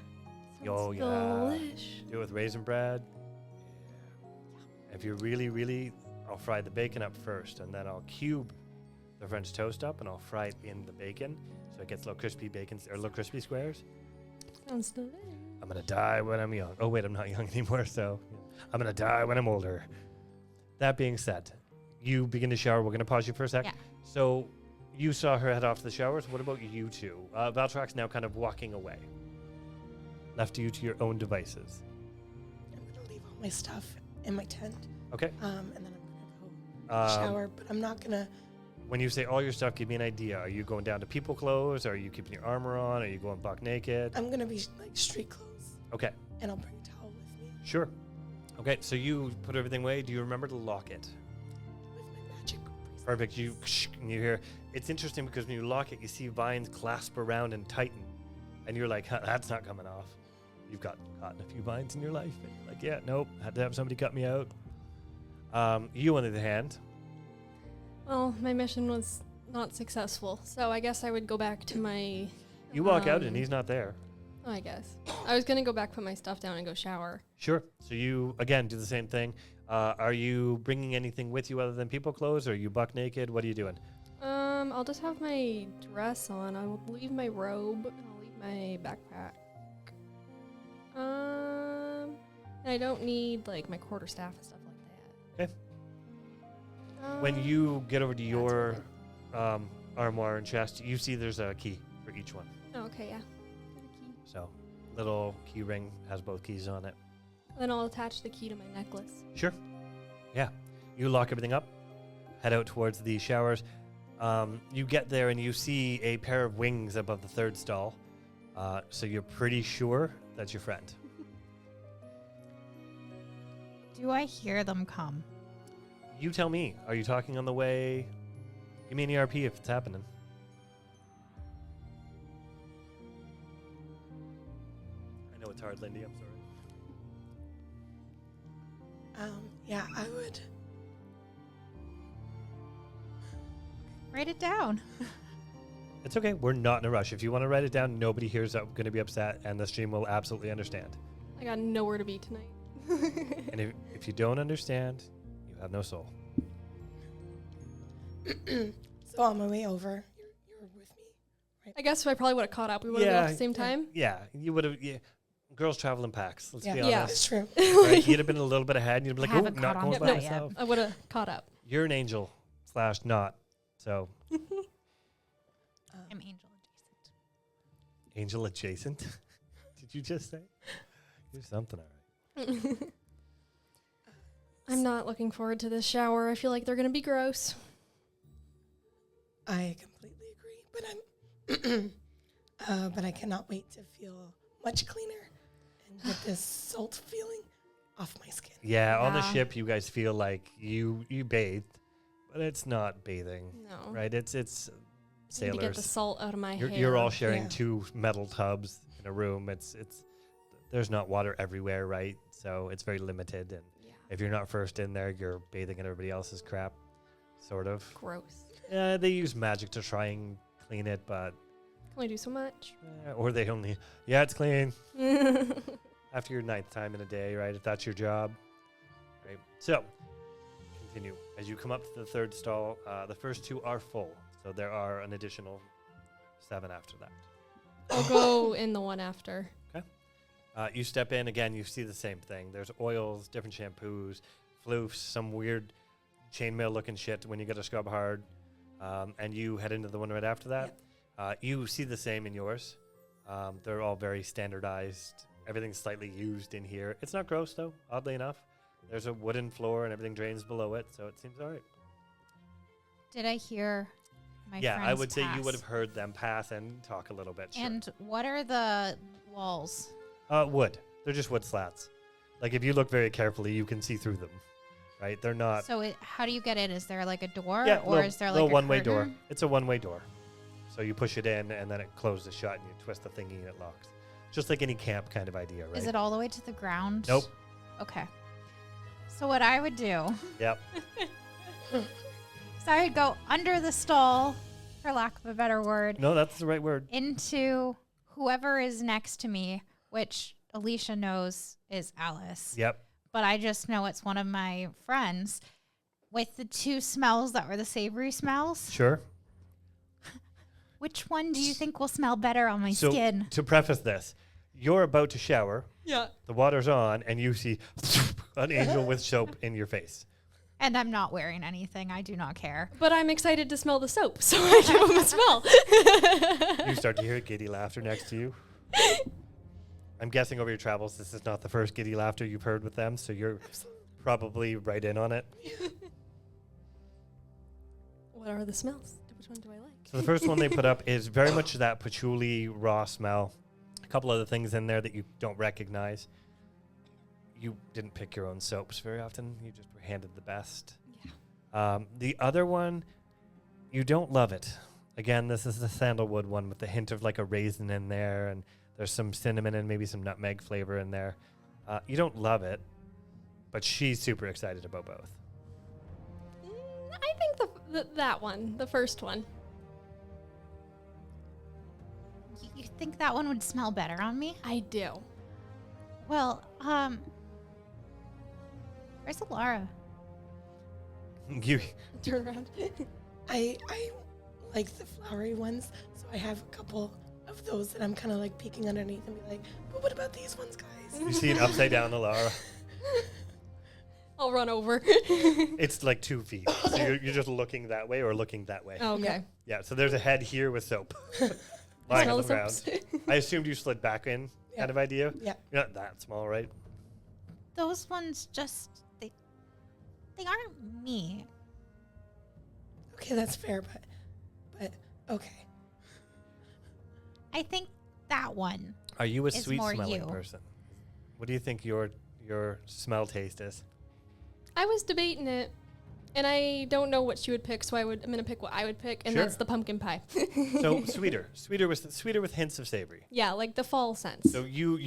Oh yeah. Delish. Do it with raisin bread. If you're really, I'll fry the bacon up first, and then I'll cube the French toast up, and I'll fry it in the bacon, so it gets little crispy bacon or little crispy squares. Sounds delish. I'm gonna die when I'm young. Oh wait, I'm not young anymore, so I'm gonna die when I'm older. That being said, you begin to shower. We're gonna pause you for a sec. Yeah. So you saw her head off to the showers. What about you two? Val'torak's now kind of walking away. Left you to your own devices. I'm gonna leave all my stuff in my tent. Okay. And then I'm gonna go shower, but I'm not gonna. When you say all your stuff, give me an idea. Are you going down to people clothes? Are you keeping your armor on? Are you going buck naked? I'm gonna be like street clothes, Okay, and I'll bring a towel with me sure. Okay, so you put everything away. Do you remember to lock it? with my magic bracelet. Perfect. You hear. It's interesting because when you lock it, you see vines clasp around and tighten, and you're like, "That's not coming off." You've got caught in a few vines in your life, and you're like, "Yeah, nope. Had to have somebody cut me out." You, on the other hand, Well, my mission was not successful, so I guess I would go back to my. you walk out and he's not there. Oh, I guess I was gonna go back, put my stuff down, and go shower. Sure. So you again do the same thing. Are you bringing anything with you other than people clothes? Or are you buck naked? What are you doing? I'll just have my dress on. I will leave my robe. And I'll leave my backpack. And I don't need like my quarterstaff and stuff like that. When you get over to that's your armoire and chest, you see there's a key for each one. Oh, okay, yeah. So, little key ring has both keys on it. Then I'll attach the key to my necklace. Sure. Yeah. You lock everything up, head out towards the showers. You get there and you see a pair of wings above the third stall. So you're pretty sure that's your friend. Do I hear them come? You tell me. Are you talking on the way? Give me an ERP if it's happening. I know it's hard, Lindy. I'm sorry. Yeah, I would. Write it down. It's okay. We're not in a rush. If you want to write it down, nobody here is going to be upset, and the stream will absolutely understand. I got nowhere to be tonight. And if you don't understand, you have no soul. So on my way over, you're with me, right? I guess I probably would have caught up. We would have been at the same time. Yeah, you would have. Yeah. Girls travel in packs. Let's be honest. Yeah. That's true. Right? You'd have been a little bit ahead, and you'd be like, "Oh, Haven't not caught going on by to that yet. myself." I would have caught up. You're an angel / not. So I'm angel adjacent. angel adjacent. Did you just say? You're something, all right. I'm not looking forward to this shower. I feel like they're going to be gross. I completely agree, but but I cannot wait to feel much cleaner and get this salt feeling off my skin. Yeah, on the Yeah. ship, you guys feel like you bathed, but it's not bathing, No. right? It's I need to get the sailors. salt out of my hair. You're all sharing Yeah. 2 metal tubs in a room. It's there's not water everywhere, right? So it's very limited, and Yeah. if you're not first in there, you're bathing in everybody else's crap, sort of. Gross. They use magic to try and clean it, but Can only do so much. or they only it's clean after your 9th time in a day, right? If that's your job, right? So continue as you come up to the 3rd stall. The first 2 are full, so there are an additional 7 after that. I'll go in the one after. You step in again, you see the same thing. There's oils, different shampoos, floofs, some weird chainmail looking shit when you get a scrub hard. And you head into the one right after that. You see the same in yours. They're all very standardized. Everything's slightly used in here. It's not gross, though, oddly enough. There's a wooden floor and everything drains below it, so it seems all right. Did I hear my Yeah, I friends would say you pass? would have heard them pass and talk a little bit. Sure. And what are the walls? Wood. They're just wood slats. Like, if you look very carefully, you can see through them, right? They're not... So how do you get in? Is there like a door, Yeah, or is there like a one-way door. curtain? It's a one-way door. So you push it in, and then it closes shut, and you twist the thingy, and it locks. Just like any camp kind of idea, right? Is it all the way to the ground? Nope. Okay. So what I would do, Yep. so I would go under the stall, for lack of a better word, No, that's the right word. into whoever is next to me, which Alicia knows is Alice. Yep. But I just know it's one of my friends, with the 2 smells that were the savory smells. Sure. Which one do you think will smell better on my So skin? to preface this, you're about to shower, Yeah. the water's on, and you see an angel with soap in your face. And I'm not wearing anything. I do not care. But I'm excited to smell the soap, so I give him a smell. You start to hear giddy laughter next to you. I'm guessing over your travels, this is not the first giddy laughter you've heard with them, so you're probably right in on it. What are the smells? Which one do I like? So the first one they put up is very much that patchouli raw smell. A couple other things in there that you don't recognize. You didn't pick your own soaps very often. You just were handed the best. Yeah. The other one, you don't love it. Again, this is the sandalwood one with the hint of like a raisin in there, and there's some cinnamon and maybe some nutmeg flavor in there. You don't love it, but she's super excited about both. I think that one, the first one. You think that one would smell better on me? I do. Well, where's Elara? You Turn around. I like the flowery ones, so I have a couple of those that I'm kind of like peeking underneath and be like, but what about these ones, guys? see it upside down, Elara. I'll run over. It's like 2 feet. So you're just looking that way or looking that way. Oh, okay. Yeah, so there's a head here with soap I lying on smell the the ground. soaps. I assumed you slid back in kind of idea. Yeah. You're not that small, right? Those ones just they aren't me. Okay, that's fair, but okay. I think that one. Are you a It's sweet more smelling you. person? What do you think your smell taste is? I was debating it, and I don't know what she would pick, so I'm gonna pick what I would pick, and Sure. that's the pumpkin pie. So sweeter with hints of savory. Yeah, like the fall scents. So you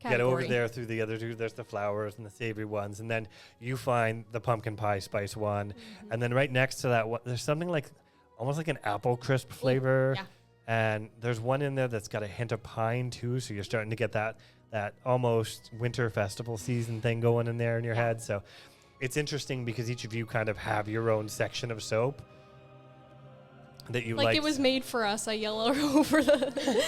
get over Category. there through the other two. There's the flowers and the savory ones, and then you find the pumpkin pie spice one, and then right next to that one, there's something like almost like an apple crisp flavor. yeah. And there's one in there that's got a hint of pine too, so you're starting to get that almost winter festival season thing going in there in your head. So it's interesting because each of you kind of have your own section of soap that you like. It was made for us. I yell over the.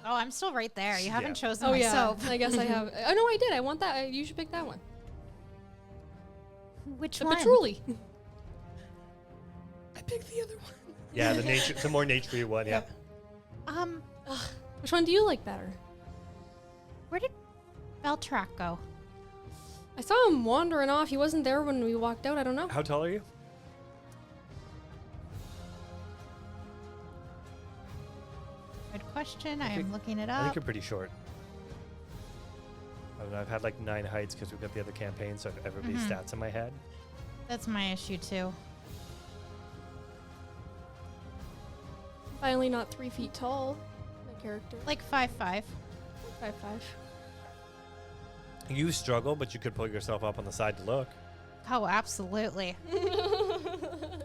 Oh, I'm still right there. You haven't chosen Oh my yeah. soap. I guess I have. Oh no, I did. I want that. You should pick that one. Which The one? patchouli. I picked the other one. Yeah, the more naturey one. Yeah. Which one do you like better? Where did Val'torak go? I saw him wandering off. He wasn't there when we walked out. I don't know. How tall are you? Good question. I am looking it I up. think you're pretty short. I don't know, I've had like 9 heights because we've got the other campaign, so I have everybody's stats in my head. That's my issue too. Finally, not 3 feet tall. My character. Like 5'5". 5'5". You struggle, but you could pull yourself up on the side to look. Oh, absolutely.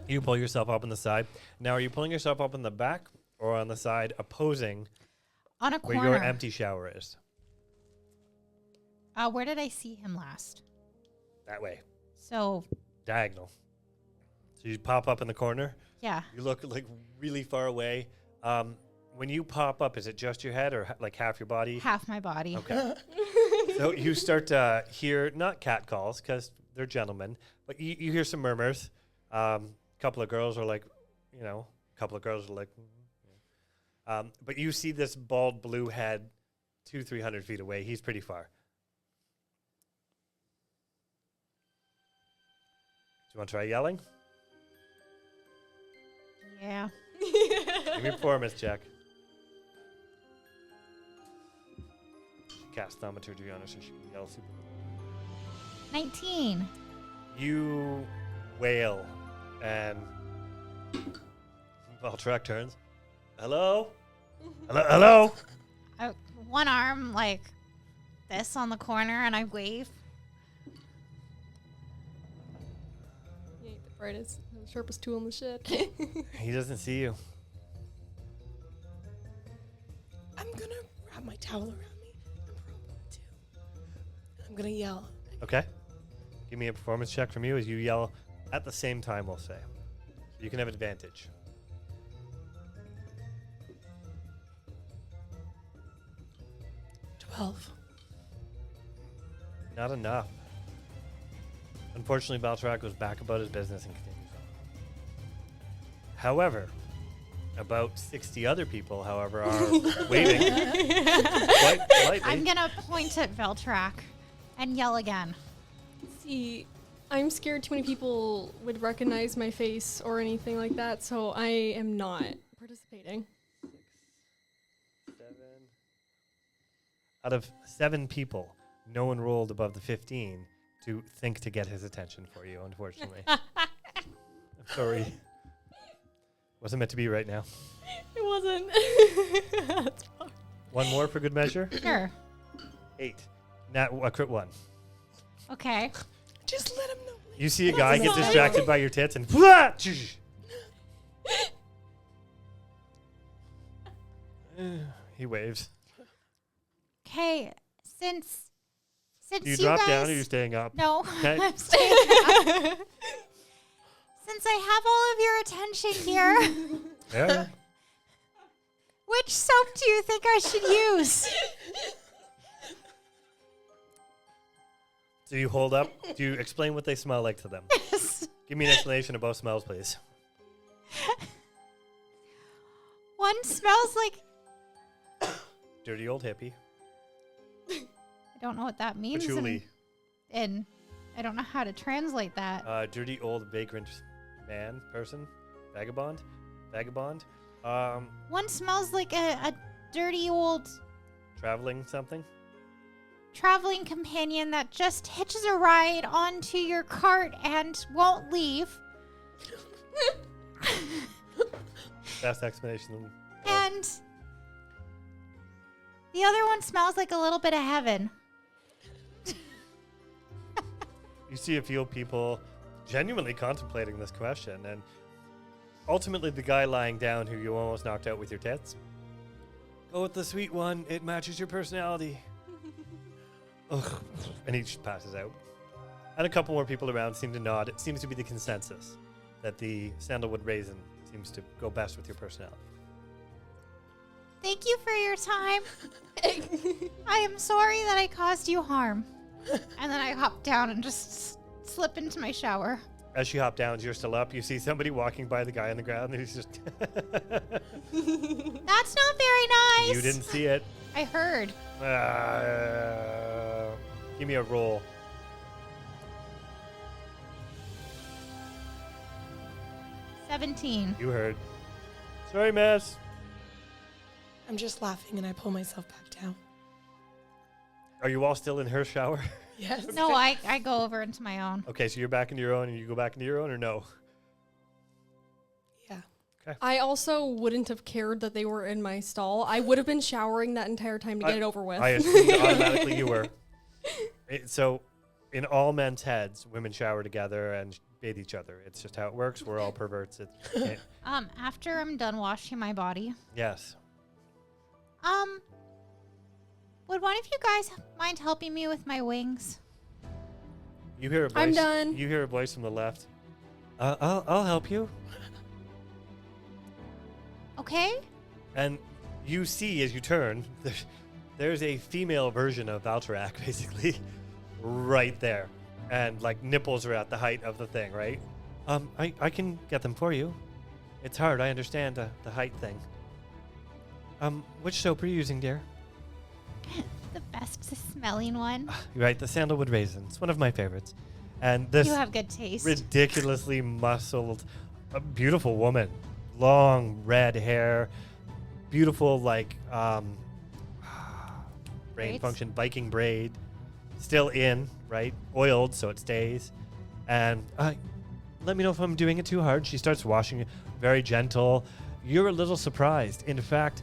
You pull yourself up on the side. Now, are you pulling yourself up on the back or on the side opposing On a where corner. your empty shower is? Where did I see him last? That way. So, Diagonal. So you pop up in the corner. yeah. You look like really far away. When you pop up, is it just your head or like half your body? Half my body. Okay. So you start to hear, not cat calls because they're gentlemen, but you hear some murmurs. A couple of girls are like, but you see this bald blue head 200-300 feet away. He's pretty far. Do you want to try yelling? Yeah. Give me a performance check. Cast thaumaturgy on her so she can yell super. 19. You wail, and Val'torak turns. Hello? Hello? One arm like this on the corner, and I wave. He ain't the brightest, the sharpest tool in the shed. He doesn't see you. I'm gonna wrap my towel around me and roll it too. I'm gonna yell. Okay. Give me a performance check from you as you yell at the same time, we'll say. You can have advantage. 12. Not enough. Unfortunately, Val'torak goes back about his business and continues on. However, about 60 other people, however, are waiting quite politely. I'm gonna point at Val'torak and yell again. See, I'm scared too many people would recognize my face or anything like that, so I am not participating. 7. Out of 7 people, no one rolled above the 15 to think to get his attention for you, unfortunately. I'm sorry. Wasn't meant to be right now. It wasn't. That's fine. One more for good measure. Sure. 8. Nat, a crit 1. Okay. Just let him know. You see a guy get That's distracted by your tits and he waves. Okay. Since Do you you drop guys down or are you staying up? No. Okay. I'm staying up. Since I have all of your attention here, Yeah. which soap do you think I should use? So you hold up. Do you explain what they smell like to them? Give me an explanation of both smells, please. One smells like... Dirty old hippie. I don't know what that means. Patchouli. And I don't know how to translate that. Dirty old vagrant man, person, vagabond. One smells like a dirty old Traveling something. traveling companion that just hitches a ride onto your cart and won't leave. Best explanation. And the other one smells like a little bit of heaven. You see a few people genuinely contemplating this question, and ultimately the guy lying down who you almost knocked out with your tits. Go with the sweet one. It matches your personality. Ugh. And he just passes out. And a couple more people around seem to nod. It seems to be the consensus that the sandalwood raisin seems to go best with your personality. Thank you for your time. I am sorry that I caused you harm. And then I hop down and just slip into my shower. As she hopped down, you're still up. You see somebody walking by the guy on the ground, and he's just... That's not very nice. You didn't see it. I heard. Give me a roll. $17. You heard. Sorry, miss. I'm just laughing and I pull myself back down. Are you all still in her shower? Yes. No, I go over into my own. Okay, so you're back into your own, and you go back into your own, or no? Yeah. I also wouldn't have cared that they were in my stall. I would have been showering that entire time to get it over with. I assumed automatically you were. So, in all men's heads, women shower together and bathe each other. It's just how it works. We're all perverts. After I'm done washing my body, Yes. would one of you guys mind helping me with my wings? You hear a voice. I'm done. You hear a voice from the left. I'll help you. Okay. And you see as you turn, there's a female version of Val'torak, basically, right there. And like nipples are at the height of the thing, right? I can get them for you. It's hard, I understand the height thing. Which soap are you using, dear? The best smelling one. You're right, the sandalwood raisin. It's one of my favorites. And this You have good taste. ridiculously muscled, beautiful woman, long red hair, beautiful like brain Braids? function, Viking braid, still in, right? Oiled so it stays. And let me know if I'm doing it too hard. She starts washing it, very gentle. You're a little surprised. In fact,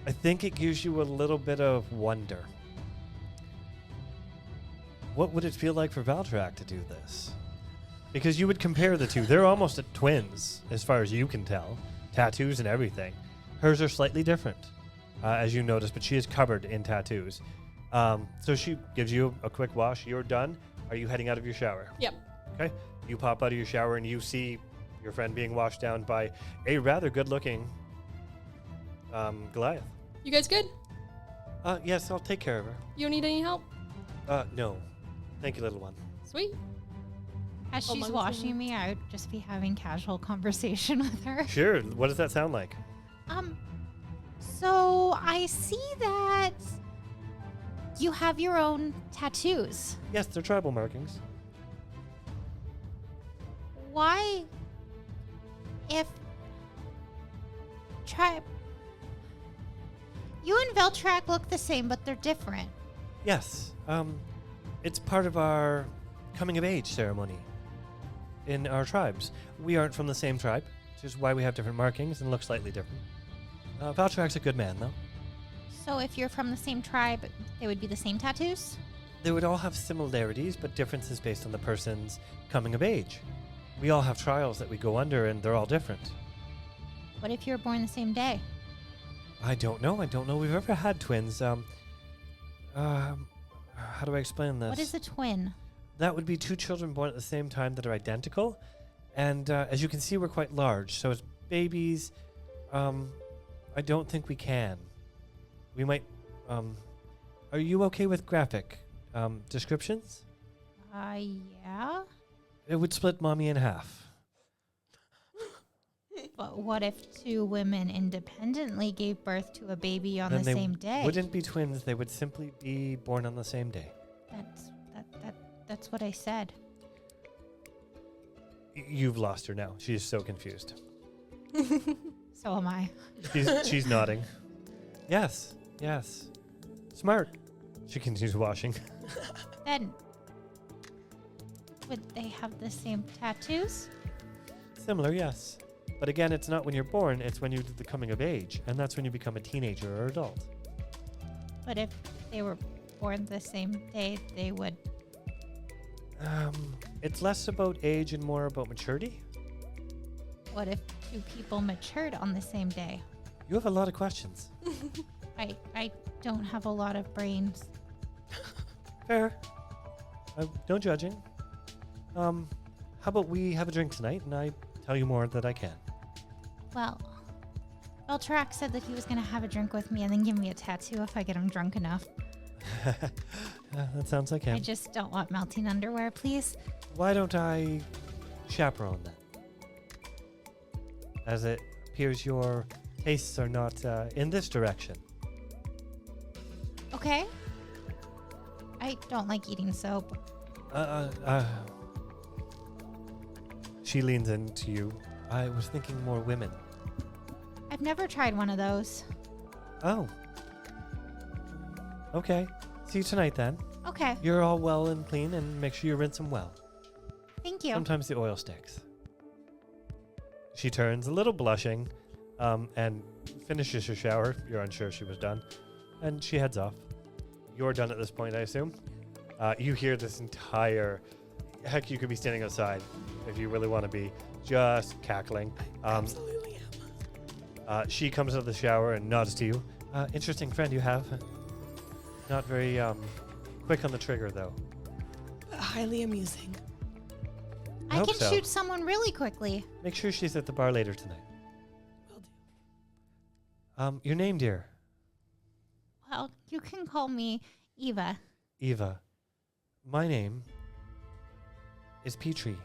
I think it gives you a little bit of wonder. What would it feel like for Val'torak to do this? Because you would compare the two. They're almost twins, as far as you can tell. Tattoos and everything. Hers are slightly different, as you notice, but she is covered in tattoos. So she gives you a quick wash. You're done. Are you heading out of your shower? Yep. Okay. You pop out of your shower and you see your friend being washed down by a rather good-looking Goliath. You guys good? Yes, I'll take care of her. You don't need any help? No. Thank you, little one. Sweet. As Oh, she's my washing me, I would just be having casual conversation with her. Sure. What does that sound like? So I see that you have your own tattoos. Yes, they're tribal markings. Why, if you and Val'torak look the same, but they're different. Yes. It's part of our coming of age ceremony in our tribes. We aren't from the same tribe, which is why we have different markings and look slightly different. Val'torak's a good man, though. So if you're from the same tribe, they would be the same tattoos? They would all have similarities, but differences based on the person's coming of age. We all have trials that we go under, and they're all different. What if you were born the same day? I don't know. We've ever had twins. How do I explain this? What is a twin? That would be two children born at the same time that are identical. And as you can see, we're quite large. So as babies, I don't think we can. We might... are you okay with graphic Descriptions? Yeah. It would split mommy in half. But what if two women independently gave birth to a baby on Then the they same day? wouldn't be twins. They would simply be born on the same day. That's what I said. You've lost her now. She's so confused. So am I. She's nodding. Yes. Smart. She continues washing. Then, would they have the same tattoos? Similar, yes. But again, it's not when you're born, it's when you do the coming of age. And that's when you become a teenager or adult. But if they were born the same day, they would. It's less about age and more about maturity. What if two people matured on the same day? You have a lot of questions. I don't have a lot of brains. Fair. No judging. How about we have a drink tonight and I tell you more that I can? Well, Val'torak said that he was going to have a drink with me and then give me a tattoo if I get him drunk enough. That sounds like him. I just don't want melting underwear, please. Why don't I chaperone that? As it appears your tastes are not in this direction. Okay. I don't like eating soap. She leans into you. I was thinking more women. I've never tried one of those. Oh. Okay. See you tonight then. Okay. You're all well and clean and make sure you rinse them well. Thank you. Sometimes the oil sticks. She turns, a little blushing, and finishes her shower. You're unsure she was done. And she heads off. You're done at this point, I assume? You hear this entire... Heck, you could be standing outside if you really want to be, just cackling. Absolutely am. She comes out of the shower and nods to you. Interesting friend you have. Not very quick on the trigger, though. But highly amusing. I I hope can so. shoot someone really quickly. Make sure she's at the bar later tonight. Will do. Your name, dear? Well, you can call me Eva. Eva. My name is Petri.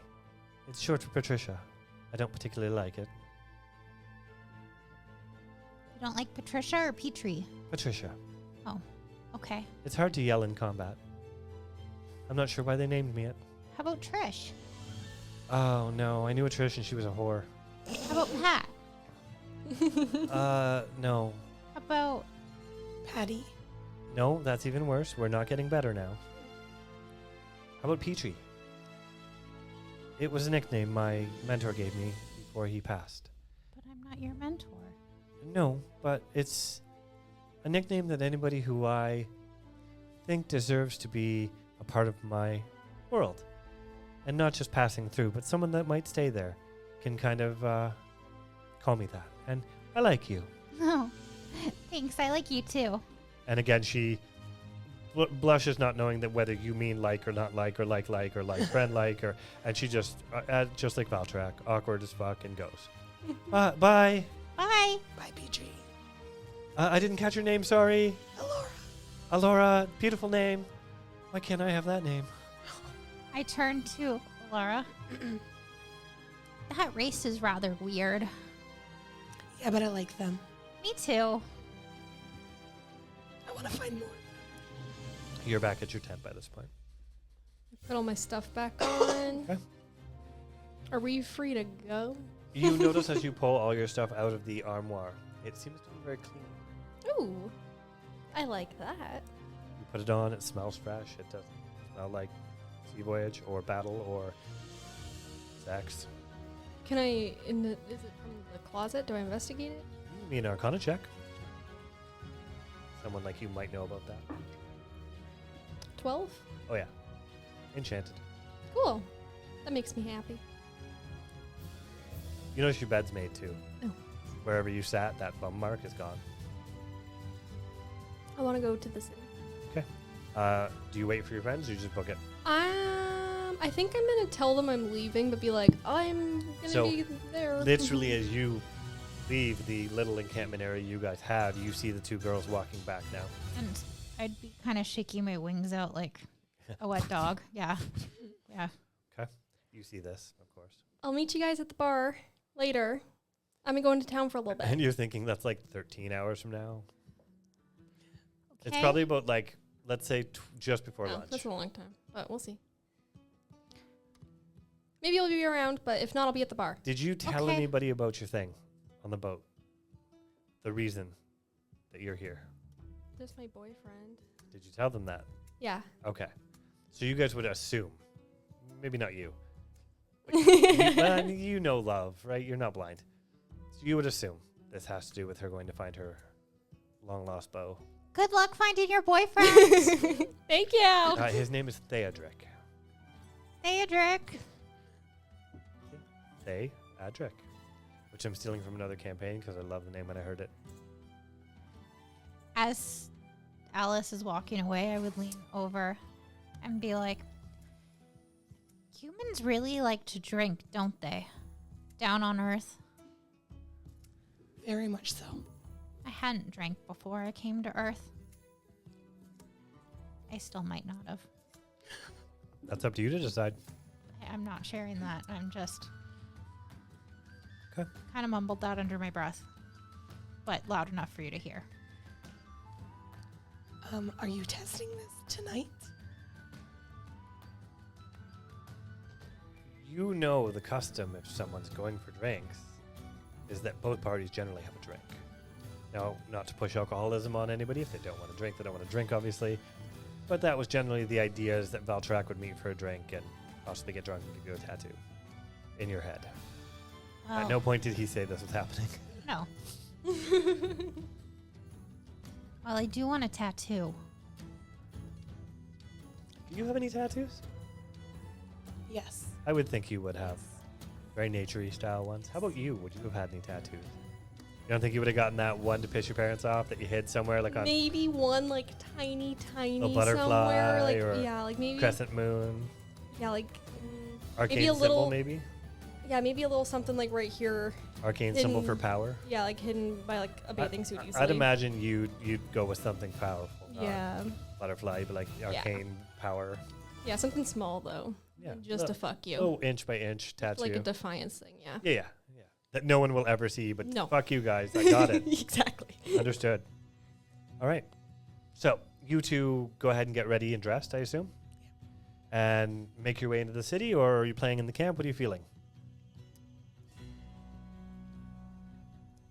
It's short for Patricia. I don't particularly like it. You don't like Patricia or Petri? Patricia. Okay. It's hard to yell in combat. I'm not sure why they named me it. How about Trish? Oh, no. I knew a Trish and she was a whore. How about Pat? No. How about... Patty. No, that's even worse. We're not getting better now. How about Petri? It was a nickname my mentor gave me before he passed. But I'm not your mentor. No, but it's a nickname that anybody who I think deserves to be a part of my world. And not just passing through, but someone that might stay there can kind of call me that. And I like you. Oh, thanks. I like you too. And again, she blushes, not knowing that whether you mean like or not like or like friend like, or and she just like Val'torak, awkward as fuck, and goes. Bye. Bye. Bye, Petri. I didn't catch your name. Sorry. Elara. Alora, beautiful name. Why can't I have that name? I turn to Elara. That race is rather weird. Yeah, but I like them. Me too. I want to find more. You're back at your tent by this point. Put all my stuff back on. Okay. Are we free to go? You notice as you pull all your stuff out of the armoire, it seems to be very clean. Ooh, I like that. You put it on, it smells fresh. It doesn't smell like sea voyage or battle or sex. Can I? Is it from the closet? Do I investigate it? You mean Arcana check? Someone like you might know about that. 12. Oh yeah, enchanted. Cool. That makes me happy. You notice your bed's made too. Oh. Wherever you sat, that bum mark is gone. I want to go to the city. Do you wait for your friends or you just book it? I think I'm gonna tell them I'm leaving, but be like, I'm gonna be there. Literally, as you leave the little encampment area you guys have, you see the two girls walking back now. And I'd be kind of shaking my wings out like, A wet dog. Yeah. Yeah. Okay. You see this, of course. I'll meet you guys at the bar later. I'm going to town for a little bit. And you're thinking that's like 13 hours from now. It's Okay. probably about like, let's say just before No, lunch. that's a long time, but we'll see. Maybe I'll be around, but if not, I'll be at the bar. Did you tell Okay. anybody about your thing on the boat? The reason that you're here? There's my boyfriend. Did you tell them that? Yeah. Okay. So you guys would assume, maybe not you, but you know love, right? You're not blind. So you would assume this has to do with her going to find her long lost bow. Good luck finding your boyfriend. Thank you. His name is Theodric. Theodric. Theodric, which I'm stealing from another campaign because I love the name when I heard it. As Alice is walking away, I would lean over and be like, humans really like to drink, don't they? Down on Earth. Very much so. I hadn't drank before I came to Earth. I still might not have. That's up to you to decide. I'm not sharing that. I'm just... Okay. Kind of mumbled that under my breath. But loud enough for you to hear. Are you testing this tonight? You know the custom if someone's going for drinks is that both parties generally have a drink. Now, not to push alcoholism on anybody. If they don't want to drink, they don't want to drink, obviously. But that was generally the idea, is that Val'torak would meet for a drink and possibly get drunk and give you a tattoo in your head. Well, At no point did he say this was happening. No. Well, I do want a tattoo. Do you have any tattoos? Yes. I would think you would have. Very nature-y style ones. How about you? Would you have had any tattoos? You don't think you would have gotten that one to piss your parents off that you hid somewhere, like on Maybe one like tiny a butterfly somewhere, like or yeah, like maybe crescent moon, yeah, like arcane maybe a symbol, little maybe maybe a little something like right here. arcane symbol for hidden- power. Yeah, like hidden by like a bathing suit. Easily. I'd imagine you'd go with something powerful. not Yeah, butterfly, but like arcane power. yeah, something small though. Yeah, Just to fuck you. Oh, inch by inch tattoo. Like a defiance thing. Yeah. yeah. That no one will ever see, but No. fuck you guys, I got it. Exactly. Understood. All right. So you two go ahead and get ready and dressed, I assume, and make your way into the city, or are you playing in the camp? What are you feeling?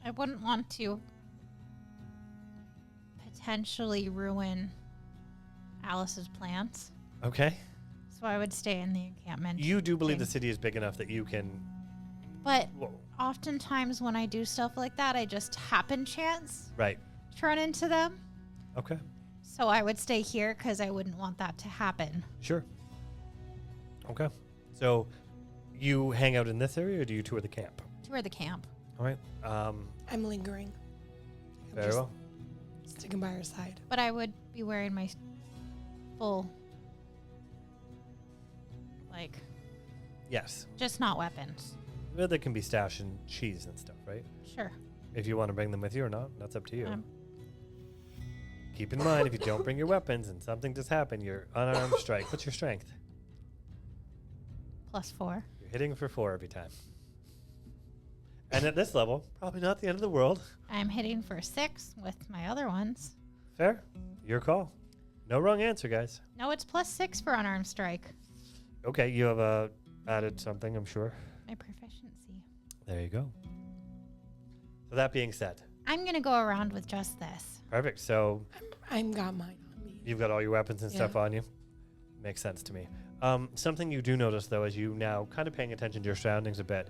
I wouldn't want to potentially ruin Alice's plans. Okay. So I would stay in the encampment. You do believe the thing. city is big enough that you can. But Whoa. oftentimes when I do stuff like that, I just happen chance Right. to run into them. Okay. So I would stay here because I wouldn't want that to happen. Sure. Okay. So you hang out in this area, or do you tour the camp? Tour the camp. All right. I'm lingering. I'm Very just well. sticking by her side. But I would be wearing my full, like, Yes. just not weapons. Well, there can be stash and cheese and stuff, right? Sure. If you want to bring them with you or not, that's up to you. Um, Keep in mind, if you don't bring your weapons and something does happen, you're unarmed strike. What's your strength? +4. You're hitting for 4 every time. And at this level, probably not the end of the world. I'm hitting for 6 with my other ones. Fair. Your call. No wrong answer, guys. No, it's +6 for unarmed strike. Okay, you have added something, I'm sure. My proficiency. There you go. So that being said, I'm going to go around with just this. perfect. So I'm got mine on me. you've got all your weapons and stuff Yeah. on you. Makes sense to me. Something you do notice, though, as you now kind of paying attention to your surroundings a bit,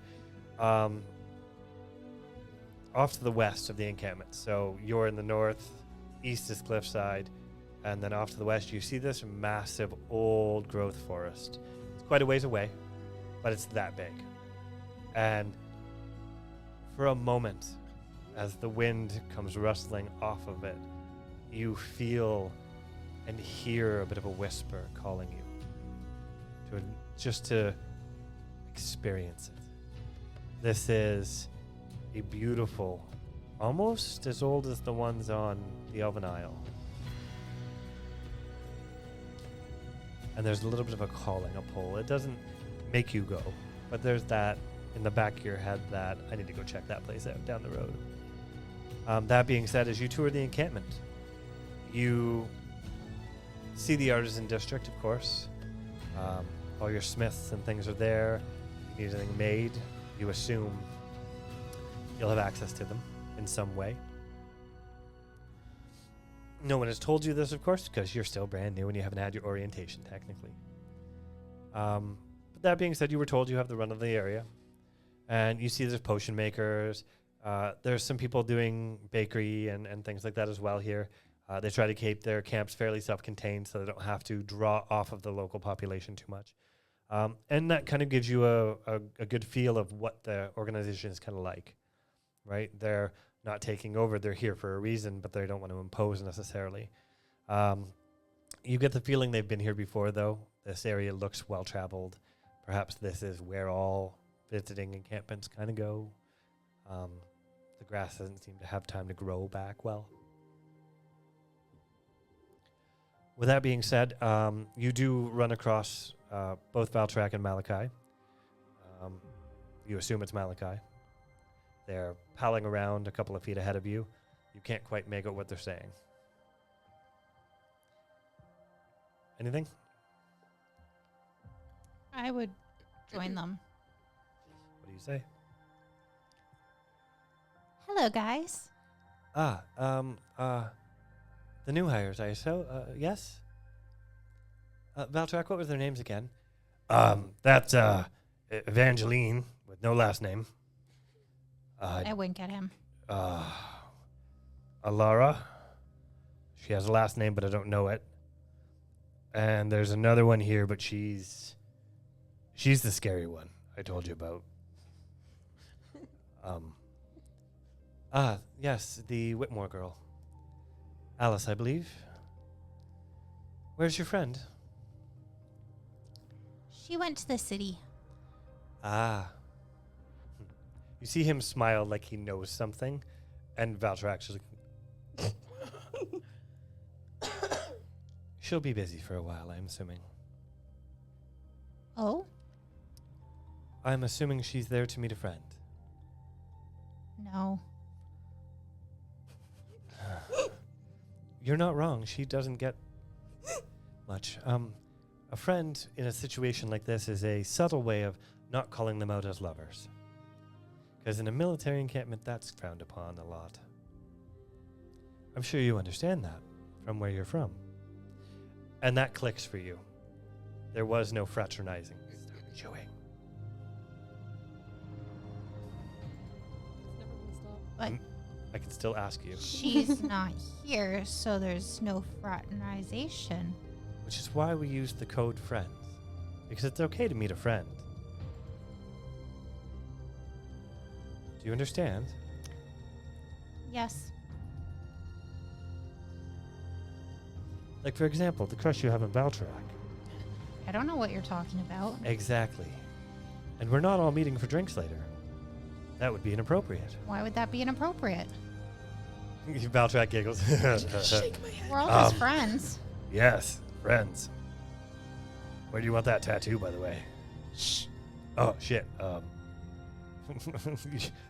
off to the west of the encampment. So you're in the north, east is Cliffside, and then off to the west, you see this massive old growth forest. It's quite a ways away, but it's that big. And for a moment, as the wind comes rustling off of it, you feel and hear a bit of a whisper calling you just to experience it. This is a beautiful, almost as old as the ones on the Elven Isle. and there's a little bit of a calling, a pull. It doesn't make you go, but there's that in the back of your head that I need to go check that place out down the road. That being said, as you tour the encampment, you see the artisan district, of course. All your smiths and things are there. You need anything made, you assume you'll have access to them in some way. No one has told you this, of course, because you're still brand new and you haven't had your orientation, technically. But that being said, you were told you have the run of the area. And you see there's potion makers. There's some people doing bakery and things like that as well here. They try to keep their camps fairly self-contained so they don't have to draw off of the local population too much. And that kind of gives you a good feel of what the organization is kind of like, right? They're not taking over. They're here for a reason, but they don't want to impose necessarily. You get the feeling they've been here before, though. This area looks well-traveled. Perhaps this is where all visiting encampments kind of go. The grass doesn't seem to have time to grow back well. With that being said, you do run across both Val'torak and Malachi. You assume it's Malachi. They're palling around a couple of feet ahead of you. You can't quite make out what they're saying. Anything? I would join them. What do you say? Hello, guys. The new hires, I so, yes? Val'torak, what were their names again? That's, Evangeline, with no last name. I wink at him. Elara. She has a last name, but I don't know it. And there's another one here, but she's the scary one I told you about. Yes, the Whitmore girl. Alice, I believe. Where's your friend? She went to the city. Ah. You see him smile like he knows something, and Val'torak just she'll be busy for a while, I'm assuming. Oh? I'm assuming she's there to meet a friend. No. You're not wrong. She doesn't get much. A friend in a situation like this is a subtle way of not calling them out as lovers. Because in a military encampment, that's frowned upon a lot. I'm sure you understand that from where you're from. And that clicks for you. There was no fraternizing. Chewing. It's never gonna stop. But I can still ask you. she's not here, so there's no fraternization. Which is why we use the code friends. Because it's okay to meet a friend. Do you understand? Yes. Like, for example, the crush you have in Val'torak. I don't know what you're talking about. Exactly. And we're not all meeting for drinks later. That would be inappropriate. Why would that be inappropriate? Val'torak giggles. Shake my head. We're all just friends. Yes, friends. Where do you want that tattoo, by the way? Shh. Oh, shit.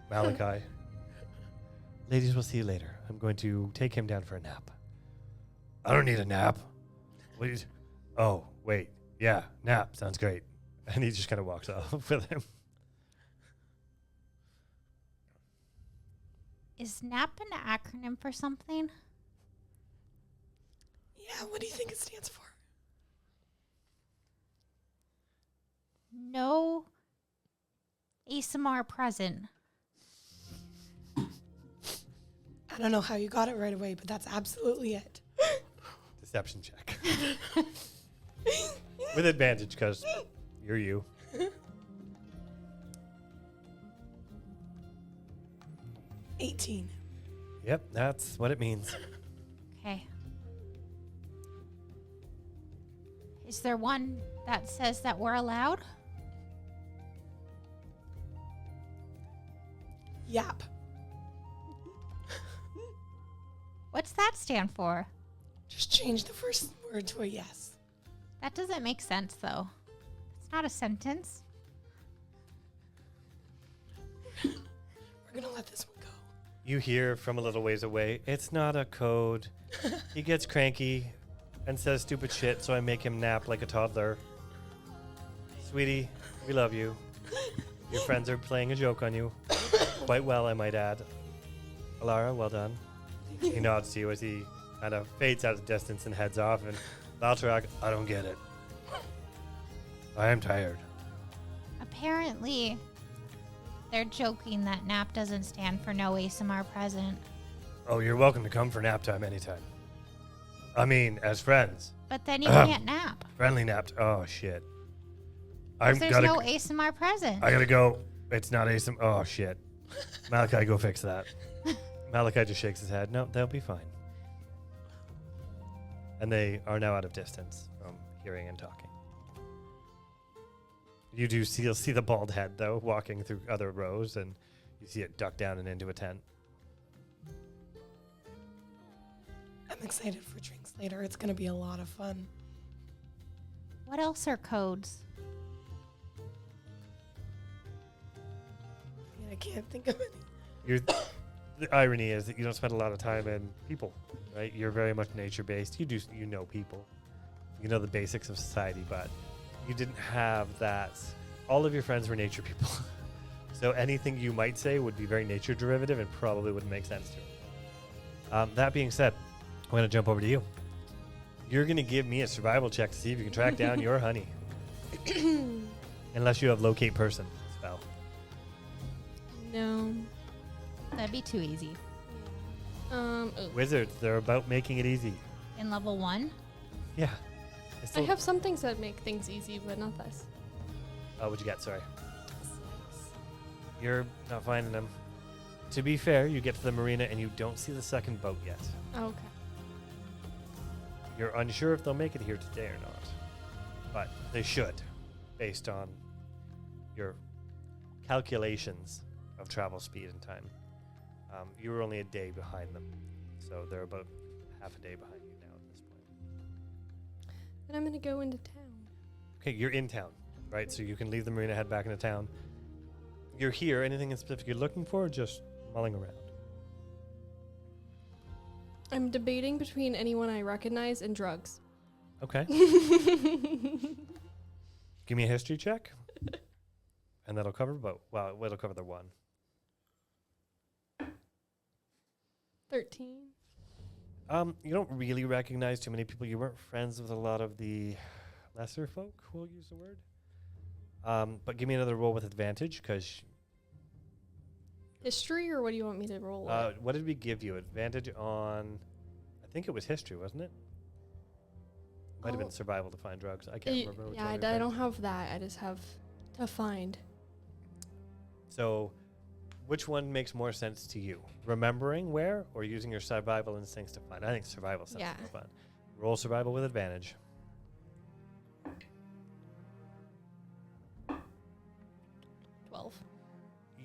Malachi. Ladies, we'll see you later. I'm going to take him down for a nap. I don't need a nap. Please. Oh, wait. Yeah, nap. Sounds great. And he just kind of walks off with him. Is NAP an acronym for something? Yeah, what do you think it stands for? No ASMR present. I don't know how you got it right away, but that's absolutely it. Deception check. With advantage, because you're you. 18. Yep, that's what it means. Okay. Is there one that says that we're allowed? Yap. What's that stand for? Just change the first word to a yes. That doesn't make sense, though. It's not a sentence. We're gonna let this one go. You hear from a little ways away, it's not a code. He gets cranky and says stupid shit, so I make him nap like a toddler. Sweetie, we love you. Your friends are playing a joke on you. Quite well, I might add. Elara, well done. He nods to you as he kind of fades out of the distance and heads off. And Val'torak, I don't get it. I am tired. Apparently, they're joking that nap doesn't stand for no ASMR present. Oh, you're welcome to come for nap time anytime. I mean, as friends. But then you can't nap. Friendly napped. Oh, shit. 'Cause there's no ASMR present. I gotta go. It's not ASMR. Oh, shit. Malachi, go fix that. Malachi just shakes his head. No, they'll be fine. And they are now out of distance from hearing and talking. You'll see the bald head, though, walking through other rows, and you see it duck down and into a tent. I'm excited for drinks later. It's gonna be a lot of fun. What else are codes? I can't think of any. The irony is that you don't spend a lot of time in people, right? You're very much nature-based. You know people. You know the basics of society, but you didn't have that. All of your friends were nature people. So anything you might say would be very nature derivative and probably wouldn't make sense to you. That being said, I'm going to jump over to you. You're going to give me a survival check to see if you can track down your honey. Unless you have locate person spell. No. That'd be too easy. Ooh. Wizards, they're about making it easy. In level 1? Yeah. I have some things that make things easy, but not this. Oh, what'd you get? Sorry. You're not finding them. To be fair, you get to the marina and you don't see the second boat yet. Okay. You're unsure if they'll make it here today or not. But they should, based on your calculations of travel speed and time. You were only a day behind them. So they're about half a day behind you now at this point. Then I'm going to go into town. Okay, you're in town, right? So you can leave the marina, head back into town. You're here. Anything in specific you're looking for, or just mulling around? I'm debating between anyone I recognize and drugs. Okay. Give me a history check. And that'll cover both. Well, it'll cover the one. 13. You don't really recognize too many people. You weren't friends with a lot of the lesser folk, we'll use the word. But give me another roll with advantage, because... History, or what do you want me to roll? What did we give you? Advantage on... I think it was history, wasn't it? Might have been survival to find drugs. I can't remember. Yeah, I don't have that. I just have to find. So, which one makes more sense to you? Remembering where, or using your survival instincts to find? I think survival sounds more fun. Roll survival with advantage. 12.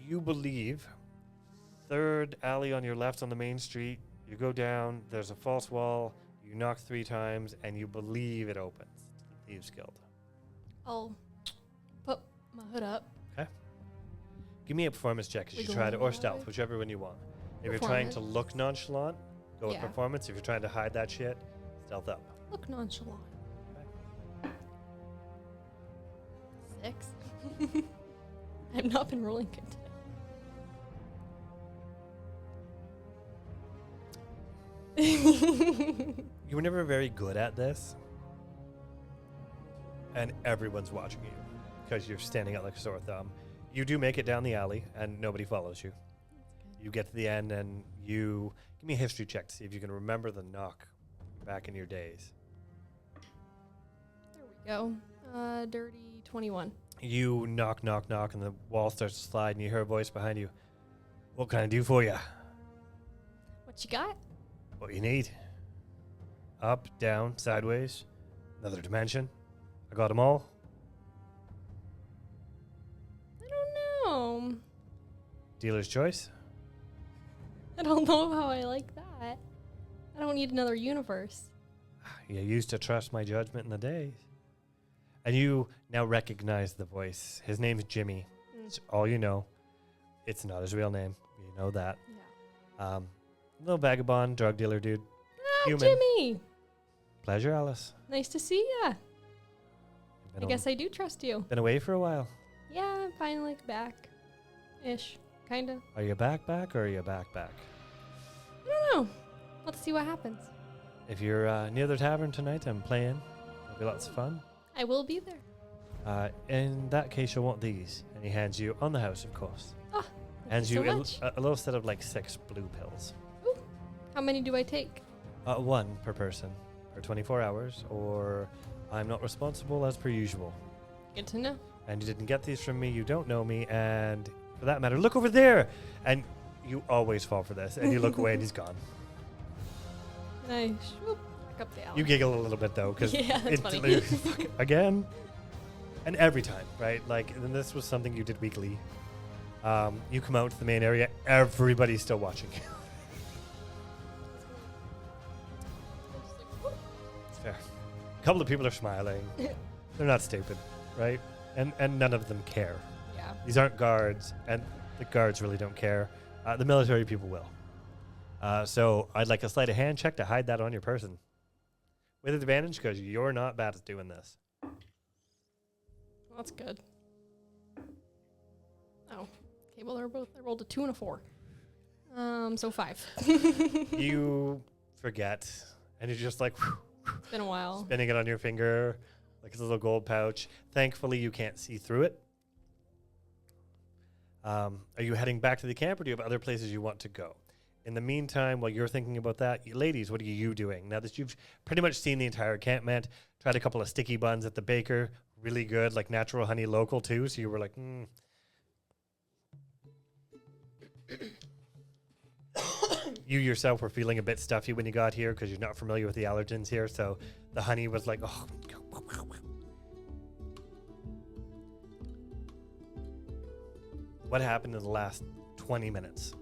You believe, third alley on your left on the main street, you go down, there's a false wall, you knock 3 times, and you believe it opens to the Thieves Guild. I'll put my hood up. Okay. Give me a performance check as you Wiggle try to, or that stealth, way. whichever one you want. If you're trying to Performance. look nonchalant, go with Yeah. performance. If you're trying to hide that shit, stealth up. Look nonchalant. 6. I've not been rolling good today. You were never very good at this, and everyone's watching you because you're standing out like a sore thumb. You do make it down the alley, and nobody follows you. You get to the end, and you give me a history check to see if you can remember the knock back in your days. There we go. Dirty 21. You knock, knock, knock, and the wall starts to slide, and you hear a voice behind you. What can I do for you? What you got? What you need? Up, down, sideways, another dimension. I got them all. I don't know. Dealer's choice. I don't know how I like that. I don't need another universe. You used to trust my judgment in the days. And you now recognize the voice. His name's Jimmy. It's all you know. It's not his real name. You know that. Yeah. Little vagabond, drug dealer dude. Ah, Human. Jimmy. Pleasure, Alice. Nice to see ya. Been I guess I do trust you. been away for a while. Yeah, I'm finally back-ish. Kinda. Are you back or are you back? I don't know. Let's see what happens. If you're near the tavern tonight and playing, it'll be lots of fun. I will be there. In that case, you'll want these. And he hands you, on the house, of course. Oh, Hands you you so much. a little set of like 6 blue pills. Ooh. How many do I take? 1 per person for 24 hours, or I'm not responsible as per usual. Good to know. And you didn't get these from me, you don't know me, and for that matter, look over there! And you always fall for this, and you look away and he's gone. Nice. Whoop. Back up the alley. You giggle a little bit though, because Yeah, that's funny. again, and every time, right? Like, and this was something you did weekly. You come out to the main area, everybody's still watching you. It's fair. A couple of people are smiling. They're not stupid, right? And none of them care. Yeah. These aren't guards, and the guards really don't care. The military people will. So I'd like a sleight of hand check to hide that on your person. With advantage, because you're not bad at doing this. That's good. Oh. Okay, well, I rolled a 2 and a 4. So 5. You forget, and you're just like It's been a while. spinning it on your finger, like it's a little gold pouch. Thankfully, you can't see through it. Are you heading back to the camp, or do you have other places you want to go? In the meantime, while you're thinking about that, ladies, what are you doing? Now that you've pretty much seen the entire encampment, tried a couple of sticky buns at the baker, really good, like natural honey local too, so you were like, You yourself were feeling a bit stuffy when you got here because you're not familiar with the allergens here, so the honey was like, oh. What happened in the last 20 minutes?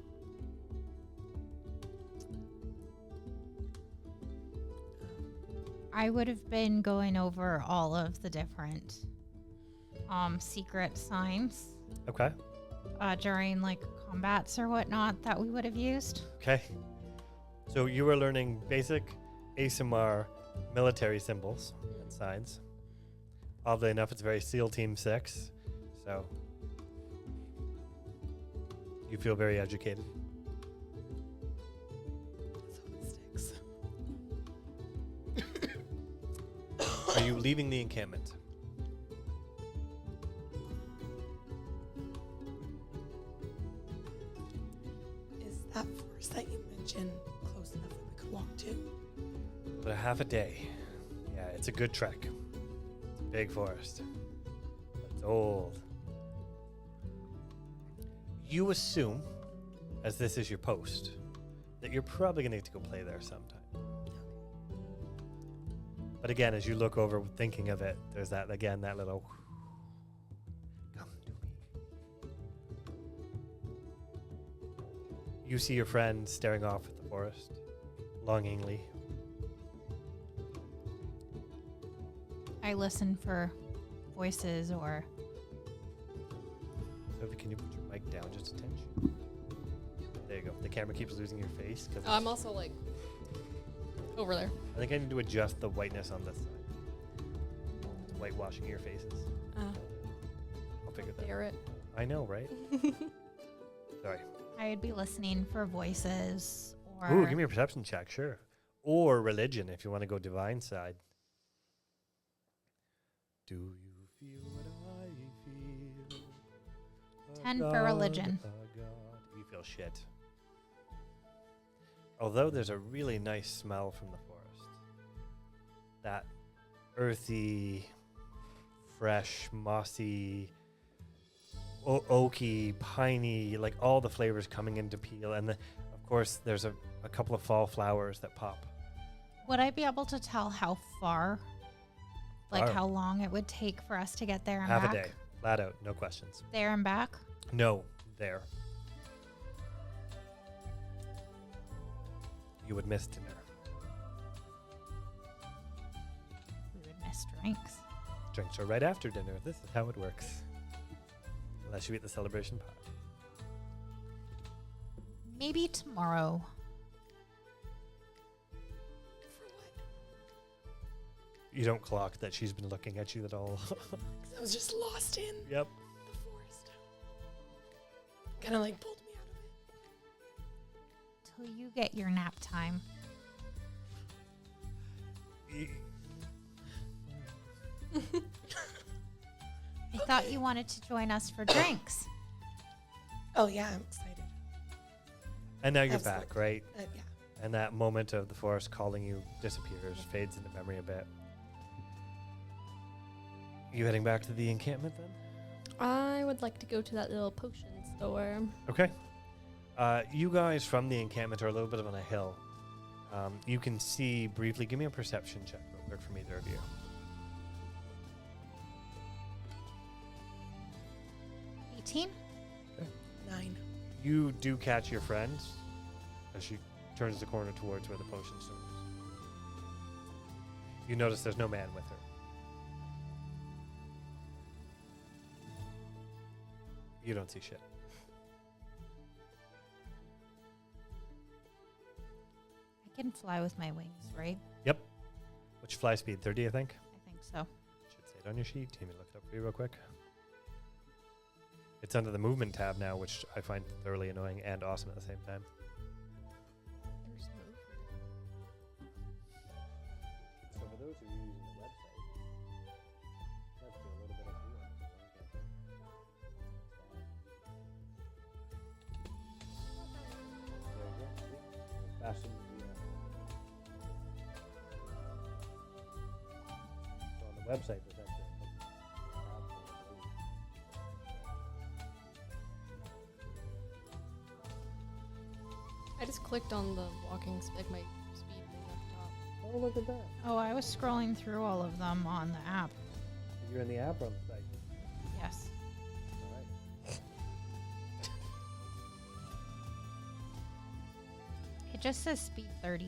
I would have been going over all of the different secret signs Okay. during like combats or whatnot that we would have used. Okay. So you were learning basic ASMR military symbols and signs. Oddly enough, it's very SEAL Team 6. So you feel very educated. Sticks. Are you leaving the encampment? Is that forest that you mentioned close enough that we could walk to? But a half a day. Yeah, it's a good trek. It's a big forest. It's old. You assume, as this is your post, that you're probably going to need to go play there sometime. But again, as you look over thinking of it, there's that, again, that little come to me. You see your friend staring off at the forest, longingly. I listen for voices or Sophie, can you put your mic down just a tinge? There you go. The camera keeps losing your face. Cause I'm also like over there. I think I need to adjust the whiteness on this side. It's whitewashing your faces. I'll figure that out. Garrett. I know, right? Sorry. I would be listening for voices or Ooh, give me a perception check, sure. Or religion, if you want to go divine side. Do you feel what I feel? 10 for religion. You feel shit. Although there's a really nice smell from the forest. That earthy, fresh, mossy, oaky, piney, like all the flavors coming into peel. And of course, there's a couple of fall flowers that pop. would I be able to tell how far, like Far. how long it would take for us to get there and Half back? a day. Flat out, no questions. There and back? No, there. You would miss dinner. We would miss drinks. drinks are right after dinner. This is how it works. Unless you eat the celebration pie. Maybe tomorrow. For what? You don't clock that she's been looking at you at all. 'Cause I was just lost in Yep. the forest. Kind of like pulled me out of it. Till you get your nap time. I thought you wanted to join us for drinks. Oh yeah, I'm excited. And now you're Absolutely. back, right? Yeah. And that moment of the forest calling you disappears, fades into memory a bit. You heading back to the encampment then? I would like to go to that little potion store. Okay. You guys from the encampment are a little bit on a hill. You can see briefly. Give me a perception check real quick from either of you. 18? 9. You do catch your friend as she turns the corner towards where the potion store is. You notice there's no man with her. You don't see shit. I can fly with my wings, right? Yep. What's your fly speed? 30, I think? I think so. Should say it on your sheet. Let me look it up for you real quick. It's under the movement tab now, which I find thoroughly annoying and awesome at the same time. So for those of you using the website, let's do a little bit of faster than so on the website, there's actually I just clicked on the walking like my speed thing at the top. oh, look at that. Oh, I was scrolling through all of them on the app. You're in the app or on the site? Yes. All right. It just says speed 30.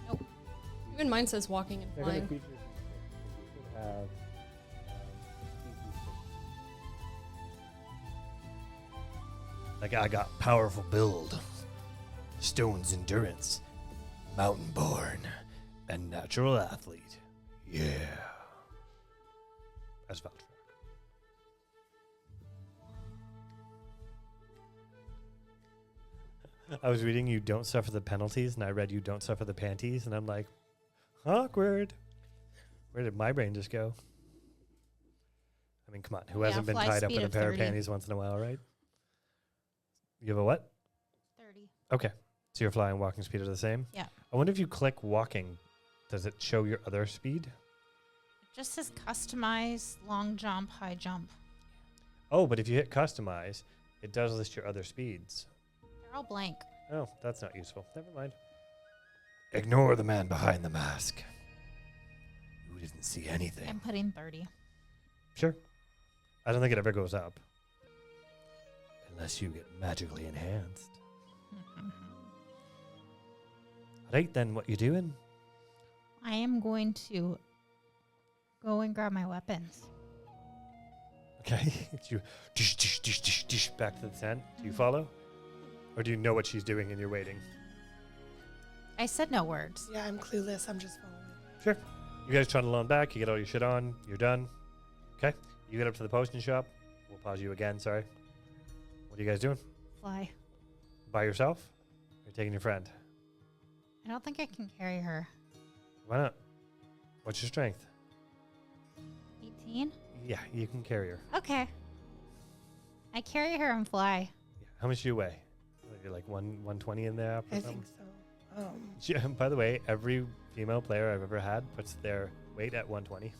Nope. Even mine says walking and Check out the flying. features and stuff, 'cause you should have like I got powerful build, stone's endurance, mountain born, and natural athlete. Yeah. That's Val'torak. I was reading you don't suffer the penalties, and I read you don't suffer the panties, and I'm like, awkward. Where did my brain just go? I mean, come on. Who Yeah, hasn't been fly tied up speed in a of pair 30. of panties once in a while, right? You have a what? 30. Okay. So your flying and walking speed are the same? Yeah. I wonder if you click walking, does it show your other speed? It just says customize, long jump, high jump. Oh, but if you hit customize, it does list your other speeds. They're all blank. Oh, that's not useful. Never mind. Ignore the man behind the mask. You didn't see anything. I'm putting 30. Sure. I don't think it ever goes up. Unless you get magically enhanced. Right then, what you doing? I am going to go and grab my weapons. Okay. You dish, dish, dish, dish, dish, back to the tent. Do you follow? Or do you know what she's doing and you're waiting? I said no words. Yeah, I'm clueless. I'm just following. Sure. You guys trundle on back. You get all your shit on. You're done. Okay. You get up to the potion shop. We'll pause you again. Sorry. What are you guys doing? Fly. By yourself? Or you taking your friend? I don't think I can carry her. Why not? What's your strength? 18? Yeah, you can carry her. Okay. I carry her and fly. Yeah. How much do you weigh? You're like 120 in the app or I something? think so. Yeah, by the way, every female player I've ever had puts their weight at 120.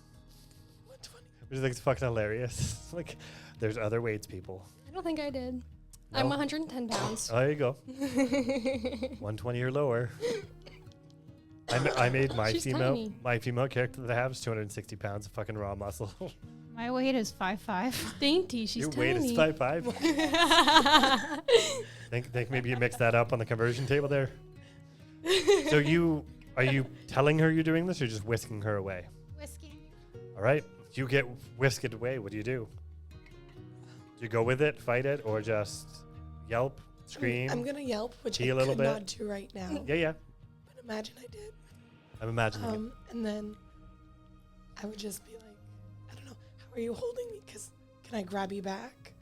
120. Which is like fucking hilarious. Like, there's other weights, people. I don't think I did. No? I'm 110 pounds. Oh, there you go. 120 or lower. I made my She's female tiny. character that I have is 260 pounds of fucking raw muscle. My weight is 5'5". Dainty. She's Your tiny. weight is 5'5". think maybe you mix that up on the conversion table there. So Are you telling her you're doing this or just whisking her away? Whiskey. All right. You get whisked away. What do? Do you go with it, fight it, or just yelp, scream? I'm gonna yelp, which pee I a little could bit? not do right now. Yeah. But imagine I did. I'm imagining it. And then I would just be like, I don't know, how are you holding me? Because can I grab you back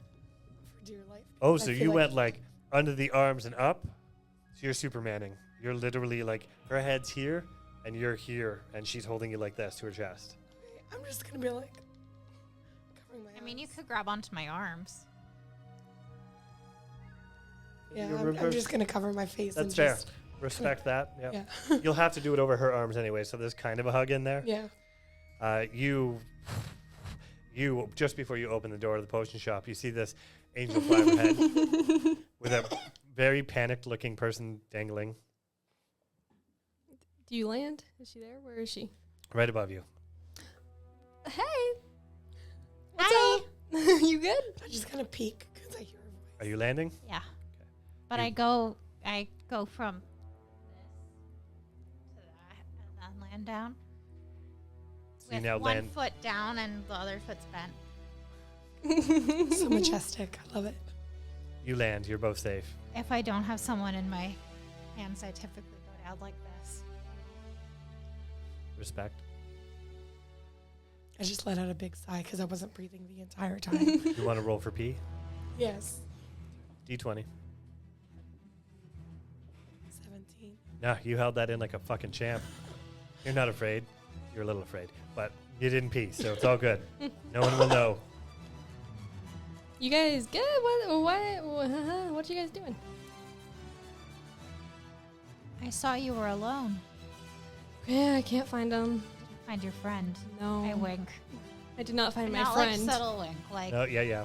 for dear life? Oh, I so feel you went like under the arms and up? So you're Supermaning. You're literally like, her head's here and you're here and she's holding you like this to her chest. Okay, I'm just gonna be like covering my I mean, you eyes. could grab onto my arms. Yeah, You're I'm reverse- just gonna cover my face. That's and fair. Just, Respect that. Yeah. yeah. You'll have to do it over her arms anyway, so there's kind of a hug in there. Yeah. You just before you open the door to the potion shop, you see this angel fly overhead with a very panicked looking person dangling Do you land? Is she there? Where is she? right above you. Hey. What's Hi. up? You good? I just kind of peek because I hear her voice. Are you landing? Yeah. But You- I go from this to that and then land down. So you With now one land. foot down and the other foot's bent. So majestic. I love it. You land. You're both safe. If I don't have someone in my hands, I typically go down like this. Respect. I just let out a big sigh because I wasn't breathing the entire time. You want to roll for P? Yes. D20. 17. No, you held that in like a fucking champ. You're not afraid. You're a little afraid, but you didn't pee, so it's all good. No one will know. You guys good? What you guys doing? I saw you were alone. Yeah, I can't find them. Find your friend. No. I wink. I did not find my Not friend. like subtle wink. Like, Oh, yeah.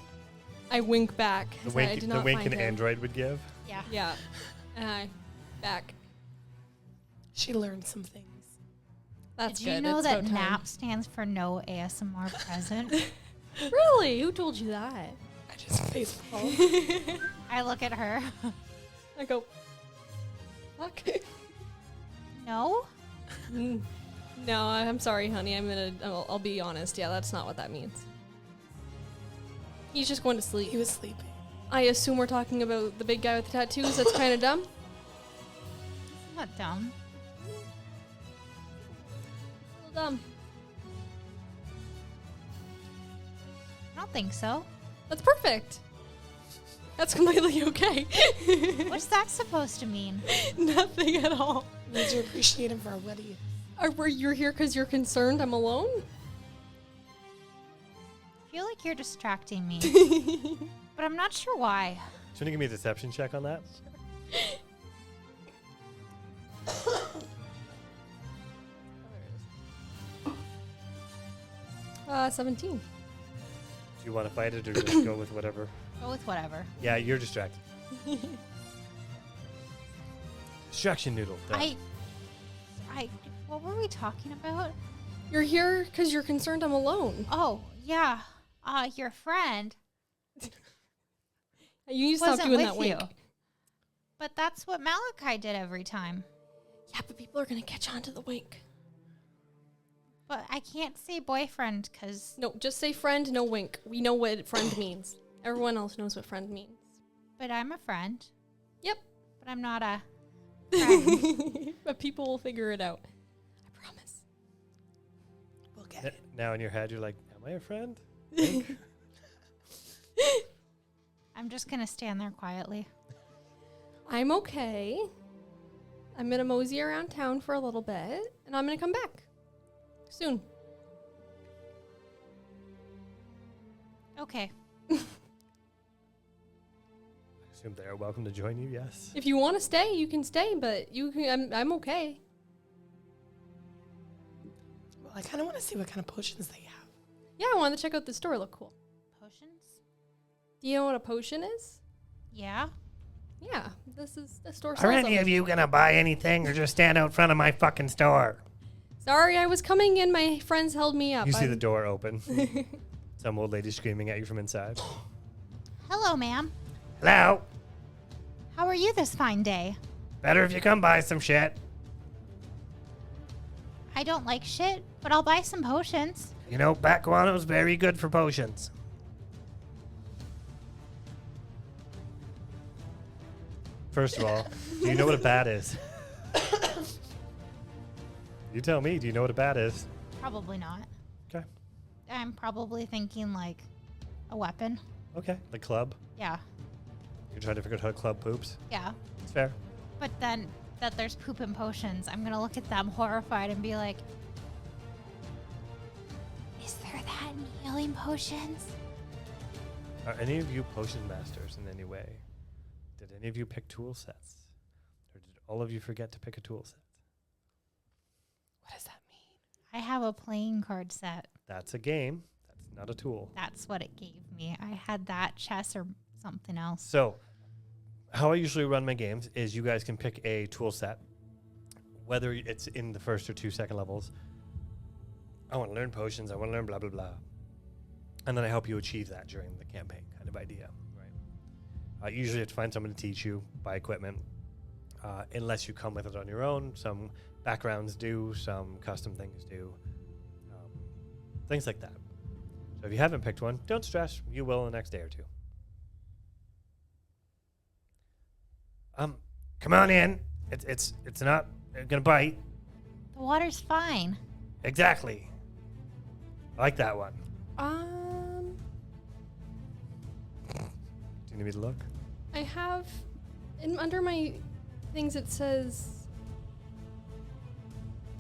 I wink back. The 'cause I wink, did the not wink find an him. android would give. yeah. Yeah. And I back. She learned some things. That's Did you good. know It's that about time. NAP stands for no ASMR present? Really? Who told you that? I just face palm. I look at her. I go, fuck. No? Mm. No, I'm sorry, honey. I'll be honest. Yeah, that's not what that means. He's just going to sleep. He was sleeping. I assume we're talking about the big guy with the tattoos. That's kind of dumb. It's not dumb. A little dumb. I don't think so. That's perfect. That's completely okay. What's that supposed to mean? Nothing at all. We need to appreciate him for what he is. Were you here because you're concerned I'm alone? I feel like you're distracting me. But I'm not sure why. Do you want to give me a deception check on that? 17. Do you want to fight it or just go with whatever? Go with whatever. Yeah, you're distracted. Distraction noodle. done. What were we talking about? You're here because you're concerned I'm alone. Oh, yeah. Your friend You need to stop wasn't doing with that you. wink. But that's what Malachi did every time. Yeah, but people are going to catch on to the wink. But I can't say boyfriend because... No, just say friend, no wink. We know what friend means. Everyone else knows what friend means. But I'm a friend. Yep. But I'm not a friend. But people will figure it out. I promise. We'll get N- it. Now in your head, you're like, am I a friend? I'm just going to stand there quietly. I'm okay. I'm going to mosey around town for a little bit, and I'm going to come back. Soon. Okay. I assume they are welcome to join you, yes. If you want to stay, you can stay, but you can, I'm okay. Well, I kind of want to see what kind of potions they have. Yeah, I wanted to check out the store. Look cool. Potions? Do you know what a potion is? Yeah. Yeah, this is the store. Are sells any them. of you going to buy anything or just stand out front of my fucking store? Sorry, I was coming in. My friends held me up. You see I'm- the door open. Some old lady screaming at you from inside. Hello, ma'am. Hello? How are you this fine day? Better if you come buy some shit. I don't like shit, but I'll buy some potions. You know, bat guano's very good for potions. First of all, do you know what a bat is? You tell me, do you know what a bat is? Probably not. Okay. I'm probably thinking like a weapon. Okay. The club. Yeah. You're trying to figure out how a club poops. Yeah. It's fair. But then that there's poop and potions, I'm going to look at them horrified and be like, is there that in healing potions? Are any of you potion masters in any way? Did any of you pick tool sets? Or did all of you forget to pick a tool set? What does that mean? I have a playing card set. That's a game. That's not a tool. That's what it gave me. I had that chess or something else. So, how I usually run my games is you guys can pick a tool set, whether it's in the first or 2 second levels. I want to learn potions. I want to learn blah, blah, blah. And then I help you achieve that during the campaign kind of idea. Right? Usually you have to find someone to teach you, buy equipment, unless you come with it on your own. Some backgrounds do, some custom things do, things like that. So if you haven't picked one, don't stress. You will in the next day or two. Come on in. It's not gonna bite. The water's fine. Exactly. I like that one. Do you need me to look? I have, under my things it says,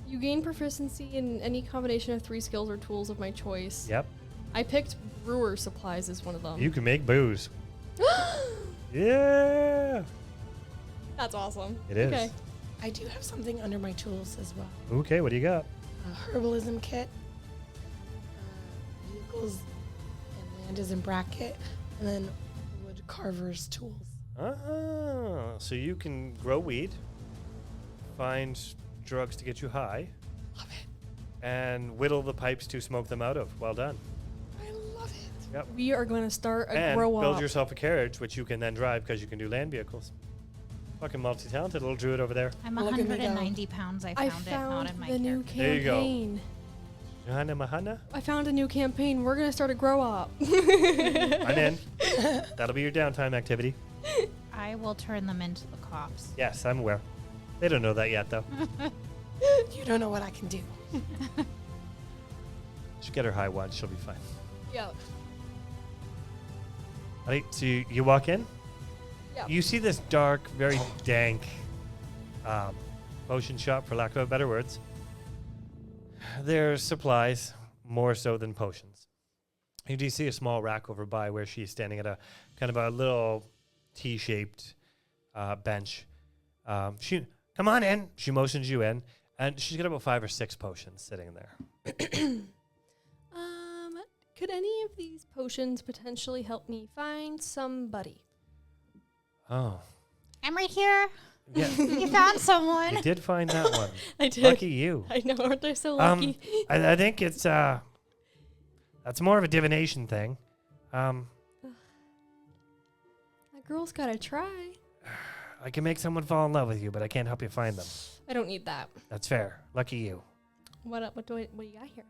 you gain proficiency in any combination of 3 skills or tools of my choice. Yep. I picked brewer supplies as one of them. You can make booze. Yeah. That's awesome. It is. Okay. I do have something under my tools as well. Okay, what do you got? A herbalism kit, vehicles and land is in bracket, and then wood carver's tools. So you can grow weed, find drugs to get you high, Love it. and whittle the pipes to smoke them out of. Well done. I love it. Yep. We are going to start a And grow build up. yourself a carriage, which you can then drive because you can do land vehicles. Fucking multi-talented little druid over there. I'm Look at me go. 190 pounds. I I found it, not in my the new character. There you go. campaign. Johanna Mahana? I found a new campaign. We're going to start a grow up. I'm in. That'll be your downtime activity. I will turn them into the cops. Yes, I'm aware. They don't know that yet, though. You don't know what I can do. Just get her high once. She'll be fine. Yeah. All right, so you walk in. Yeah. You see this dark, very dank potion shop, for lack of better words. There's supplies, more so than potions. You do see a small rack over by where she's standing at a kind of a little T-shaped bench. She come on in. She motions you in, and she's got about 5 or 6 potions sitting there. Could any of these potions potentially help me find somebody? Oh, I'm right here. yeah. You found someone. You did find that one. I did. Lucky you. I know, aren't I so lucky? I think it's that's more of a divination thing. That girl's gotta try. I can make someone fall in love with you, but I can't help you find them. I don't need that. That's fair. Lucky you. What do you got here?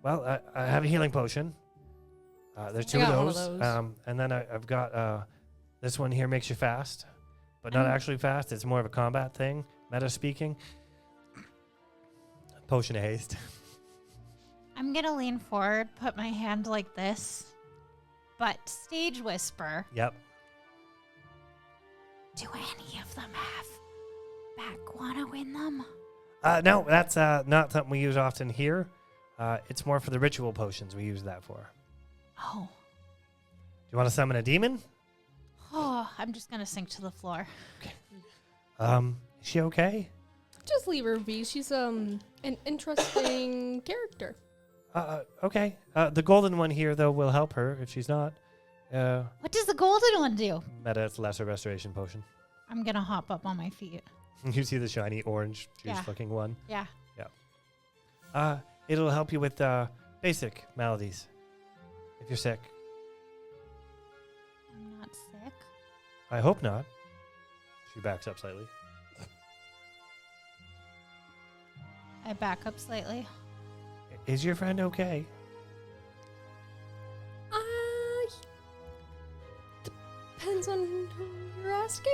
Well, I have a healing potion. There's 2 got of one of those. those. And then I've got this one here makes you fast, but not actually fast. It's more of a combat thing, meta speaking. Potion of haste. I'm going to lean forward, put my hand like this, but stage whisper. Yep. Do any of them have bat guano in them? No, that's not something we use often here. It's more for the ritual potions we use that for. Oh. Do you want to summon a demon? Oh, I'm just going to sink to the floor. Is she okay? Just leave her be. She's an interesting character. Okay. The golden one here, though, will help her if she's not. What does the golden one do? Meta, it's lesser restoration potion. I'm going to hop up on my feet. You see the shiny orange Yeah. juice-looking one? Yeah. It'll help you with basic maladies if you're sick. I'm not sick. I hope not. She backs up slightly. I back up slightly. Is your friend okay? Depends on who you're asking.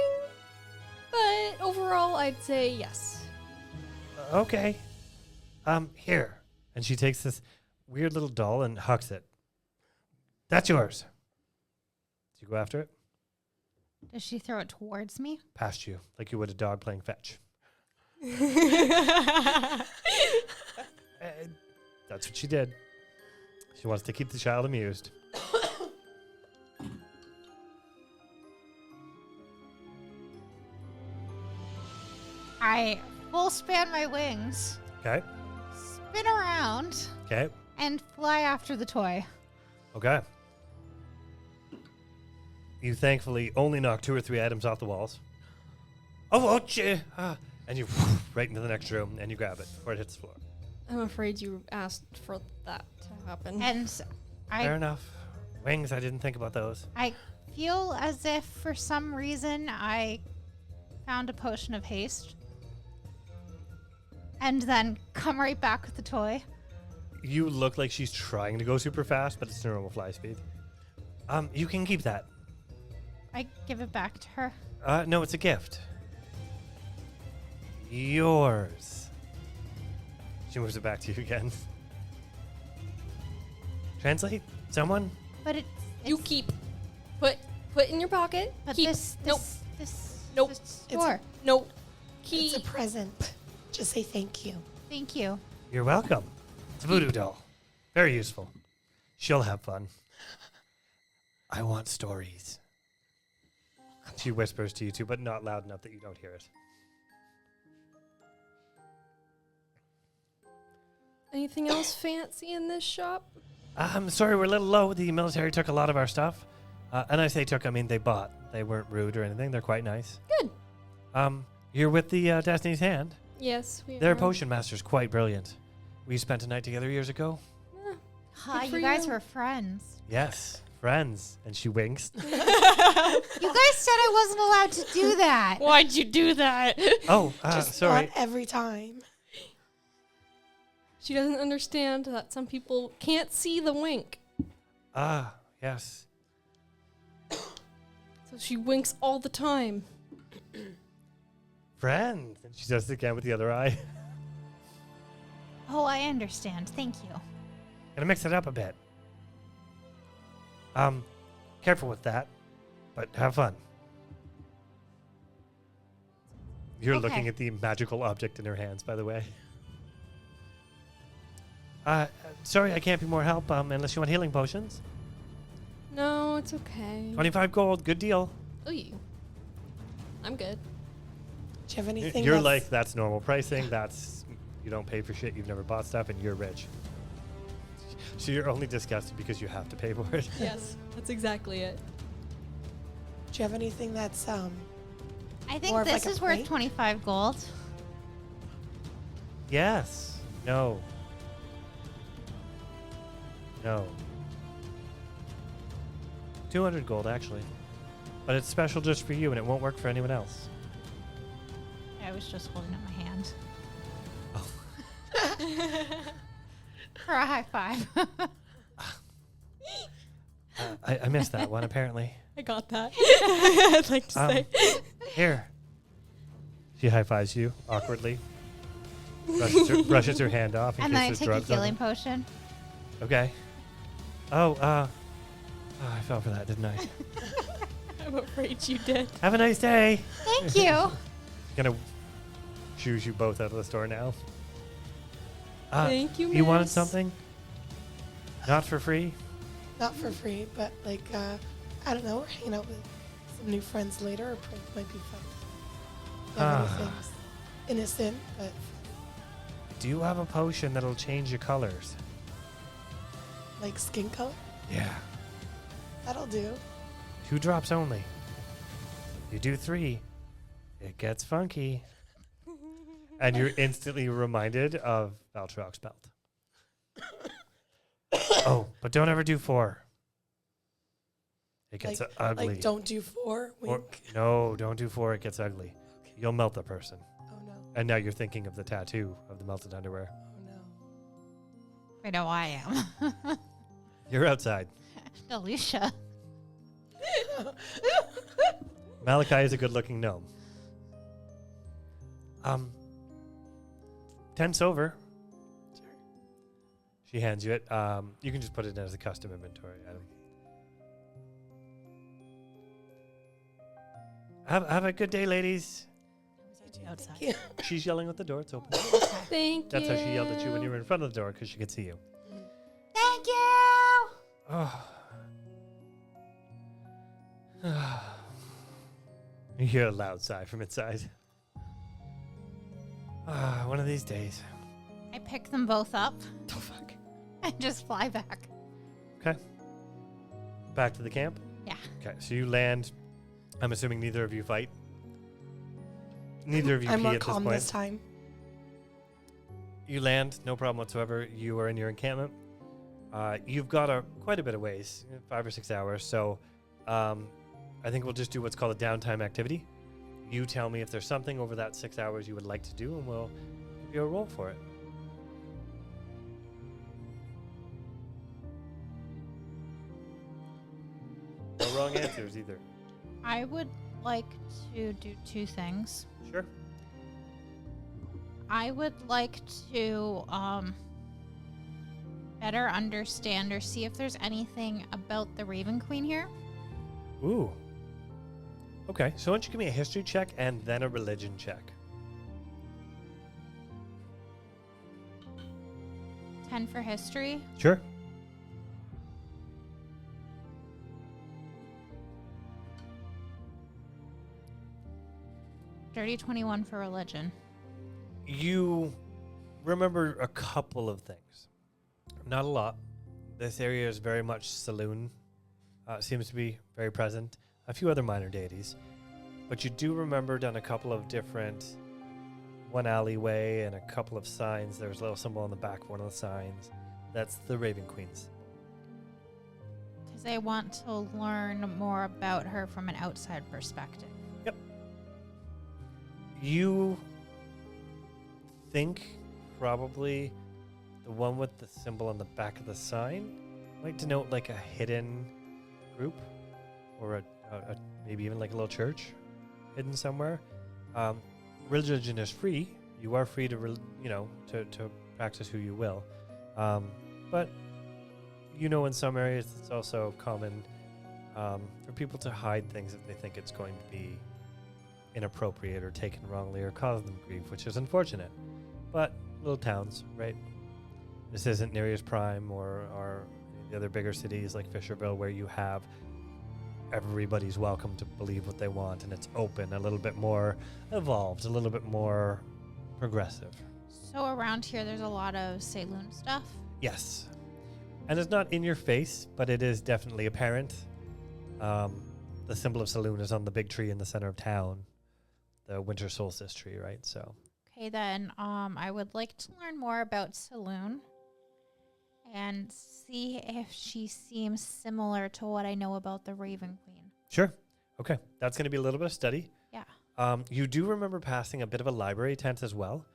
But overall, I'd say yes. Okay. Here. And she takes this weird little doll and hucks it. That's yours. Do you go after it? Does she throw it towards me? Past you, like you would a dog playing fetch. That's what she did. She wants to keep the child amused. I full span my wings, Okay. spin around, Okay. and fly after the toy. Okay. You thankfully only knock 2 or 3 items off the walls. Oh, gee. And you right into the next room and you grab it before it hits the floor. I'm afraid you asked for that to happen. And Fair enough. Wings, I didn't think about those. I feel as if for some reason I found a potion of haste. And then come right back with the toy. You look like she's trying to go super fast, but it's normal fly speed. You can keep that. I give it back to her. No, it's a gift. Yours. She moves it back to you again. Translate? Someone? But you keep. Put in your pocket. But keep. this Nope. Nope. It's Sure. Nope. Key. It's a present. Just say thank you. Thank you. You're welcome. It's a voodoo doll. Very useful. She'll have fun. I want stories. She whispers to you two, but not loud enough that you don't hear it. Anything else fancy in this shop? I'm sorry, we're a little low. The military took a lot of our stuff. And I say took, I mean they bought. They weren't rude or anything. They're quite nice. Good. You're with the Destiny's Hand. Yes, we Their are. potion master's quite brilliant. We spent a night together years ago. Hi, Good for you guys you. were friends. Yes, friends. And she winks. You guys said I wasn't allowed to do that. Why'd you do that? Oh, Just sorry. not every time. She doesn't understand that some people can't see the wink. Yes. So she winks all the time. Friends. And she does it again with the other eye. Oh, I understand. Thank you. Gonna mix it up a bit. Careful with that, but have fun. You're Okay. looking at the magical object in her hands, by the way. Sorry, I can't be more help, unless you want healing potions. No, it's okay. 25 gold, good deal. Ooh. I'm good. Do you have anything? You're that's- like, that's normal pricing, you don't pay for shit, you've never bought stuff, and you're rich. So you're only disgusted because you have to pay for it. Yes, that's exactly it. Do you have anything that's I think More of this like a is worth plate? 25 gold. Yes. No. No. 200 gold, actually. But it's special just for you, and it won't work for anyone else. I was just holding up my hand. Oh. For a high five. I missed that one, apparently. I got that. I'd like to say. Here. She high-fives you, awkwardly. Brushes her hand off in And then I case take there's a drugs on healing them. potion. Okay. I fell for that, didn't I? I'm afraid you did. Have a nice day. Thank you. Gonna choose you both out of the store now. Thank you, You wanted miss. something? Not for free? not for free, but like I don't know, we're hanging out with some new friends later. Or might be fun. Do you have anything innocent, but Do you have a potion that'll change your colors? like skin color? Yeah. That'll do. 2 drops only. You do 3, it gets funky. And you're instantly reminded of Val'torak's belt. Oh, but don't ever do 4. It gets ugly. Like don't do 4. Or- Wink. no, don't do 4. It gets ugly. You'll melt the person. Oh no. And now you're thinking of the tattoo of the melted underwear. Oh no. I know I am. You're outside. Alicia. Malachi is a good-looking gnome. 10 silver. Sure. She hands you it. You can just put it in as a custom inventory item. Have a good day, ladies. Outside. Yeah. She's yelling at the door. It's open. Thank you. That's how she yelled at you when you were in front of the door, because she could see you. Thank you. Oh. You hear a loud sigh from inside. One of these days. I pick them both up Oh, fuck. and just fly back. Okay. Back to the camp? Yeah. Okay, so you land. I'm assuming neither of you fight. Neither of you I'm pee more at this calm point. this time. You land, no problem whatsoever. You are in your encampment. You've got quite a bit of ways, 5 or 6 hours. So I think we'll just do what's called a downtime activity. You tell me if there's something over that 6 hours you would like to do, and we'll give you a roll for it. No wrong answers either. I would like to do two things. Sure. I would like to better understand or see if there's anything about the Raven Queen here. Ooh. Okay, so why don't you give me a history check and then a religion check? 10 for history. Sure. Dirty 21 for religion. You remember a couple of things. Not a lot. This area is very much saloon. Seems to be very present. A few other minor deities. But you do remember down a couple of different... One alleyway and a couple of signs. There's a little symbol on the back of one of the signs. That's the Raven Queens. Because I want to learn more about her from an outside perspective. Yep. You think probably the one with the symbol on the back of the sign might denote like a hidden group or a maybe even like a little church hidden somewhere. Religion is free. You are free to to practice who you will. But in some areas it's also common for people to hide things if they think it's going to be inappropriate or taken wrongly or cause them grief, which is unfortunate. But little towns, right? This isn't Nereus Prime or the other bigger cities like Fisherville where you have everybody's welcome to believe what they want and it's open, a little bit more evolved, a little bit more progressive. So around here, there's a lot of saloon stuff. Yes. And it's not in your face, but it is definitely apparent. The symbol of saloon is on the big tree in the center of town, the winter solstice tree, right? So. Okay, then I would like to learn more about saloon and see if she seems similar to what I know about the Raven Queen. Sure. Okay. That's going to be a little bit of study. Yeah. You do remember passing a bit of a library tent as well.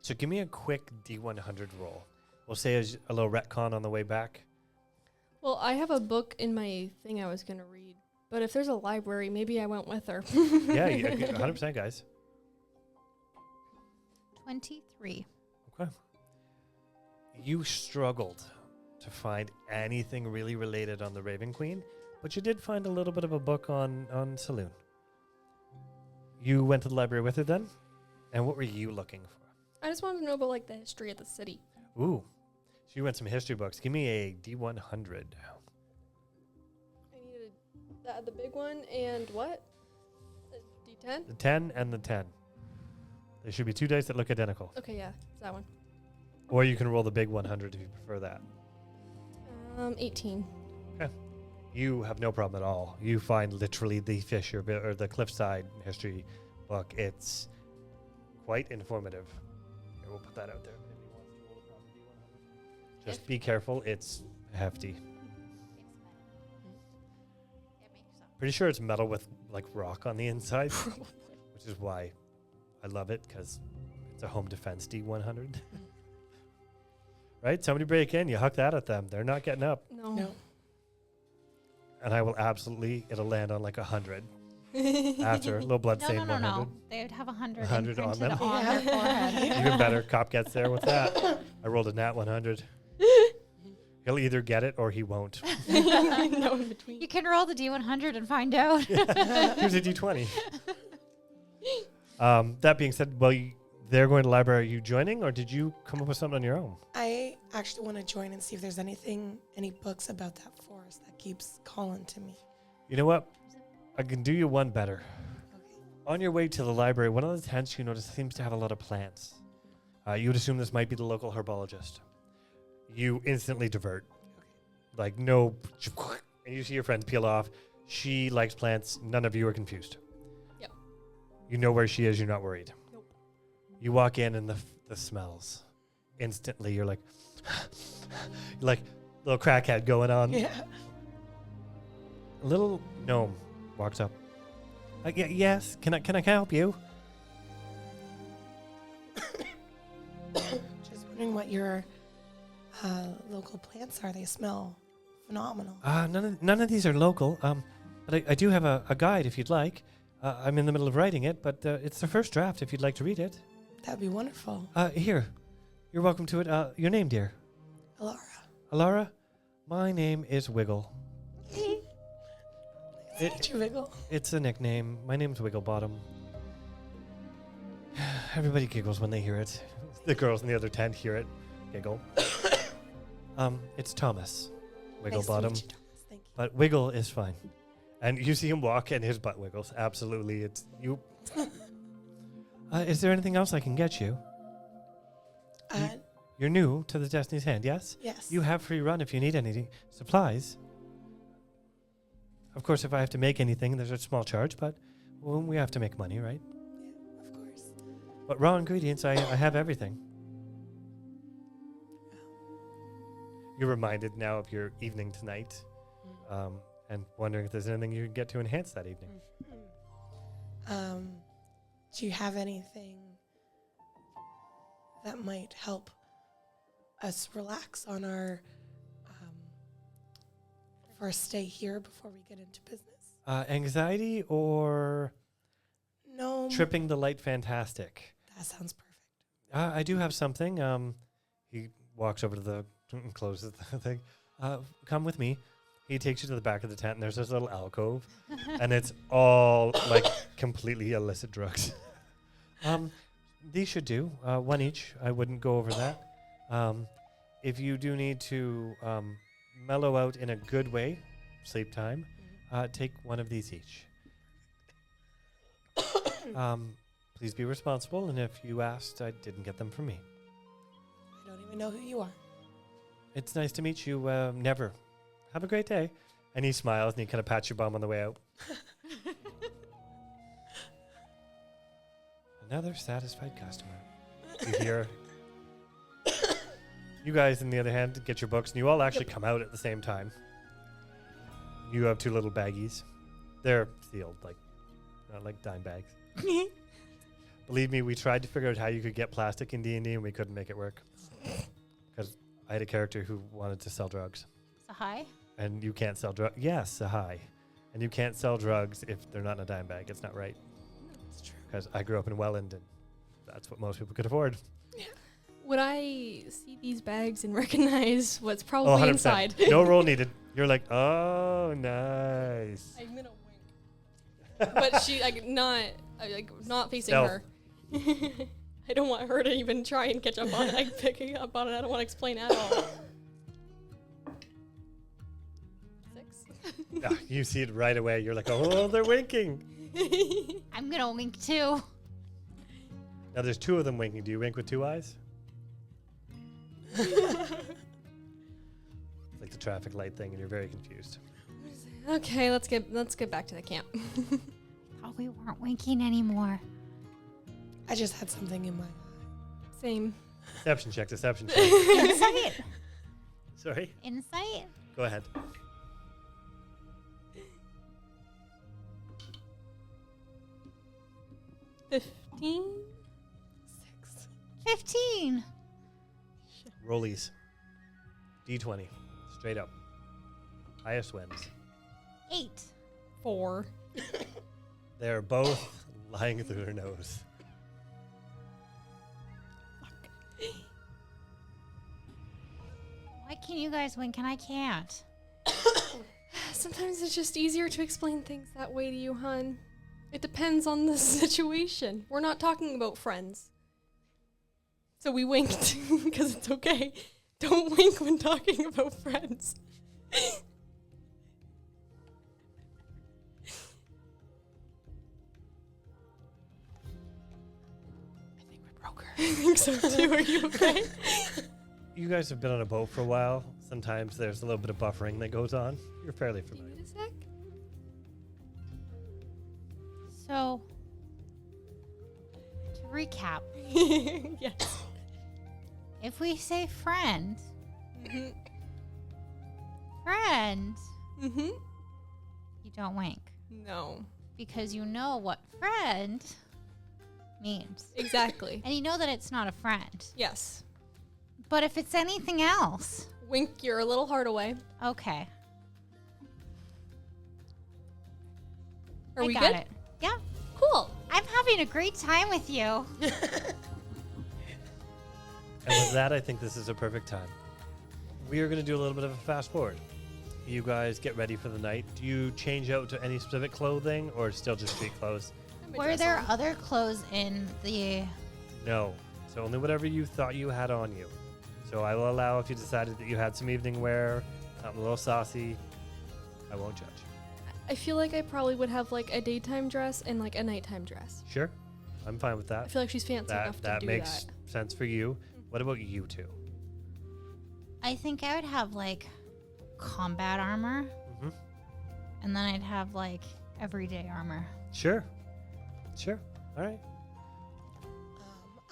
So give me a quick D100 roll. We'll say as a little retcon on the way back. Well, I have a book in my thing I was going to read. But if there's a library, maybe I went with her. Yeah, 100%, guys. 23. Okay. You struggled to find anything really related on the Raven Queen, but you did find a little bit of a book on saloon. You went to the library with her then? And what were you looking for? I just wanted to know about, like, the history of the city. Ooh. So you went some history books. Give me a D100. I needed the big one and what? The D10? The 10 and the 10. There should be 2 dice that look identical. Okay, yeah, it's that one. Or you can roll the big 100 if you prefer that. 18. You have no problem at all. You find literally the Fisher or the Cliffside history book. It's quite informative. Here, we'll put that out there. Just be careful. It's hefty. Pretty sure it's metal with like rock on the inside, which is why I love it, because It's a home defense D100. Right? Somebody break in, you huck that at them. They're not getting up. No. And I will absolutely, it'll land on like 100. After a little blood No, stain no, no, 100. no. They would have 100 100 on imprinted them. on their forehead. Even better. Cop gets there with that. I rolled a nat 100. He'll either get it or he won't. No in between. You can roll the D100 and find out. Here's a D20. That being said, they're going to the library. Are you joining, or did you come up with something on your own? I actually want to join and see if there's any books about that forest that keeps calling to me. You know what? I can do you one better. Okay. On your way to the library, one of the tents you notice seems to have a lot of plants. You would assume this might be the local herbologist. You instantly divert. Like, no. And you see your friends peel off. She likes plants. None of you are confused. Yep. You know where she is. You're not worried. Nope. You walk in and the smells. Instantly, you're like, you're like little crackhead going on. Yeah. A little gnome walks up. Yes, can I help you? Just wondering what your local plants are. They smell phenomenal. None of these are local. But I do have a guide if you'd like. I'm in the middle of writing it, but it's the first draft if you'd like to read it. That'd be wonderful. Here. You're welcome to it. Your name, dear? Elara. Elara? My name is Wiggle. Did you wiggle? It's a nickname. My name's Wigglebottom. Everybody giggles when they hear it. The girls in the other tent hear it. Giggle. It's Thomas. Wigglebottom. Nice to meet you, Thomas. Thank you. But Wiggle is fine. And you see him walk and his butt wiggles. Absolutely. It's you. Is there anything else I can get you? You're new to the Destiny's Hand, yes? Yes. You have free run if you need any supplies. Of course, if I have to make anything, there's a small charge, but we have to make money, right? Yeah, of course. But raw ingredients, I have everything. You're reminded now of your evening tonight, and wondering if there's anything you can get to enhance that evening. Do you have anything that might help us relax on our first stay here before we get into business? Anxiety or No. tripping the light fantastic? That sounds perfect. I do have something. He walks over to the and closes the thing. Come with me. He takes you to the back of the tent, and there's this little alcove, and it's all like completely illicit drugs. These should do one each. I wouldn't go over that. If you do need to mellow out in a good way, sleep time, take one of these each. Please be responsible, and if you asked, I didn't get them from me. I don't even know who you are. It's nice to meet you. Never. Have a great day. And he smiles and he kind of pats your bum on the way out. Another satisfied customer. You hear. You guys, on the other hand, get your books, and you all actually come out at the same time. You have two little baggies. They're sealed, not like dime bags. Believe me, we tried to figure out how you could get plastic in D&D, and we couldn't make it work. Because I had a character who wanted to sell drugs. Sahai? And you can't sell drugs. Yes, Sahai. And you can't sell drugs if they're not in a dime bag. It's not right. That's true. Because I grew up in Welland, and that's what most people could afford. Would I see these bags and recognize what's probably 100%. inside? No roll needed. You're like, oh, nice. I'm gonna wink, but she not facing Stealth. her. I don't want her to even try and catch up on it. I'm picking up on it. I don't want to explain at all. 6. Yeah, you see it right away. You're like, oh, they're winking. I'm going to wink too. Now there's two of them winking. Do you wink with two eyes? It's like the traffic light thing, and you're very confused. Okay, let's get back to the camp. Probably weren't winking anymore. I just had something in my eye. Same. Deception check. Insight. Sorry? Insight. Go ahead. 15. 6. 15. Rollies. D20. Straight up. Highest wins. 8. 4. They're both lying through their nose. Why can you guys wink and I can't? Sometimes it's just easier to explain things that way to you, hun. It depends on the situation. We're not talking about friends. So we winked because it's okay. Don't wink when talking about friends. I think we broke her. I think so too. Are you okay? You guys have been on a boat for a while. Sometimes there's a little bit of buffering that goes on. You're fairly Do you familiar. need a sec? So, to recap, Yes. if we say friend, Mm-hmm. friend, Mm-hmm. you don't wink. No. Because you know what friend means. Exactly. And you know that it's not a friend. Yes. But if it's anything else, Wink your little heart away. okay. Are we got good? it. Yeah. Cool. I'm having a great time with you. And with that, I think this is a perfect time. We are going to do a little bit of a fast forward. You guys get ready for the night. Do you change out to any specific clothing or still just street clothes? Were there other clothes in the... No. So only whatever you thought you had on you. So I will allow if you decided that you had some evening wear, something a little saucy. I won't judge. I feel like I probably would have like a daytime dress and like a nighttime dress. Sure. I'm fine with I that. feel like she's fancy enough That to do makes that. sense for you. What about you two? I think I would have, like, combat armor. Mhm. And then I'd have, like, everyday armor. Sure. Sure. All right.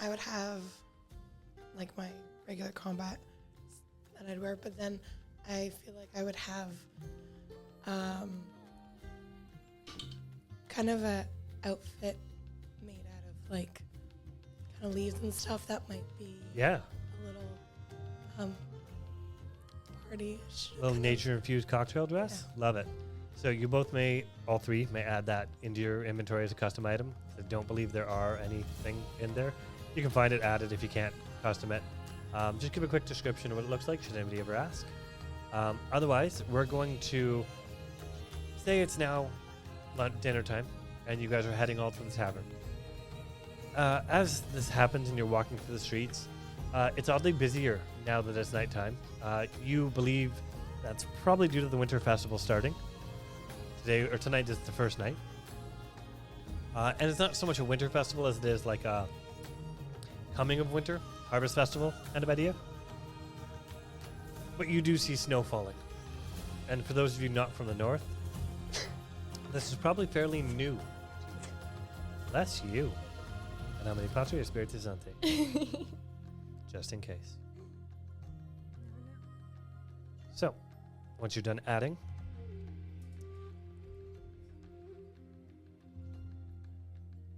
I would have like my regular combat that I'd wear, but then I feel like I would have kind of a outfit made out of like kind of leaves and stuff that might be Yeah. a little party-ish. Little nature-infused cocktail dress. Love it. So you both all three may add that into your inventory as a custom item. I don't believe there are anything in there. You can find it added if you can't custom it. Just give a quick description of what it looks like, should anybody ever ask. Otherwise, we're going to say it's now dinner time, and you guys are heading all to the tavern. As this happens and you're walking through the streets, it's oddly busier now that it's nighttime. You believe that's probably due to the winter festival starting. Tonight is the first night. And it's not so much a winter festival as it is like a coming of winter, harvest festival kind of idea. But you do see snow falling. And for those of you not from the north, this is probably fairly new. That's you. And how many Patri spirits is on thing? Just in case. So, once you're done adding,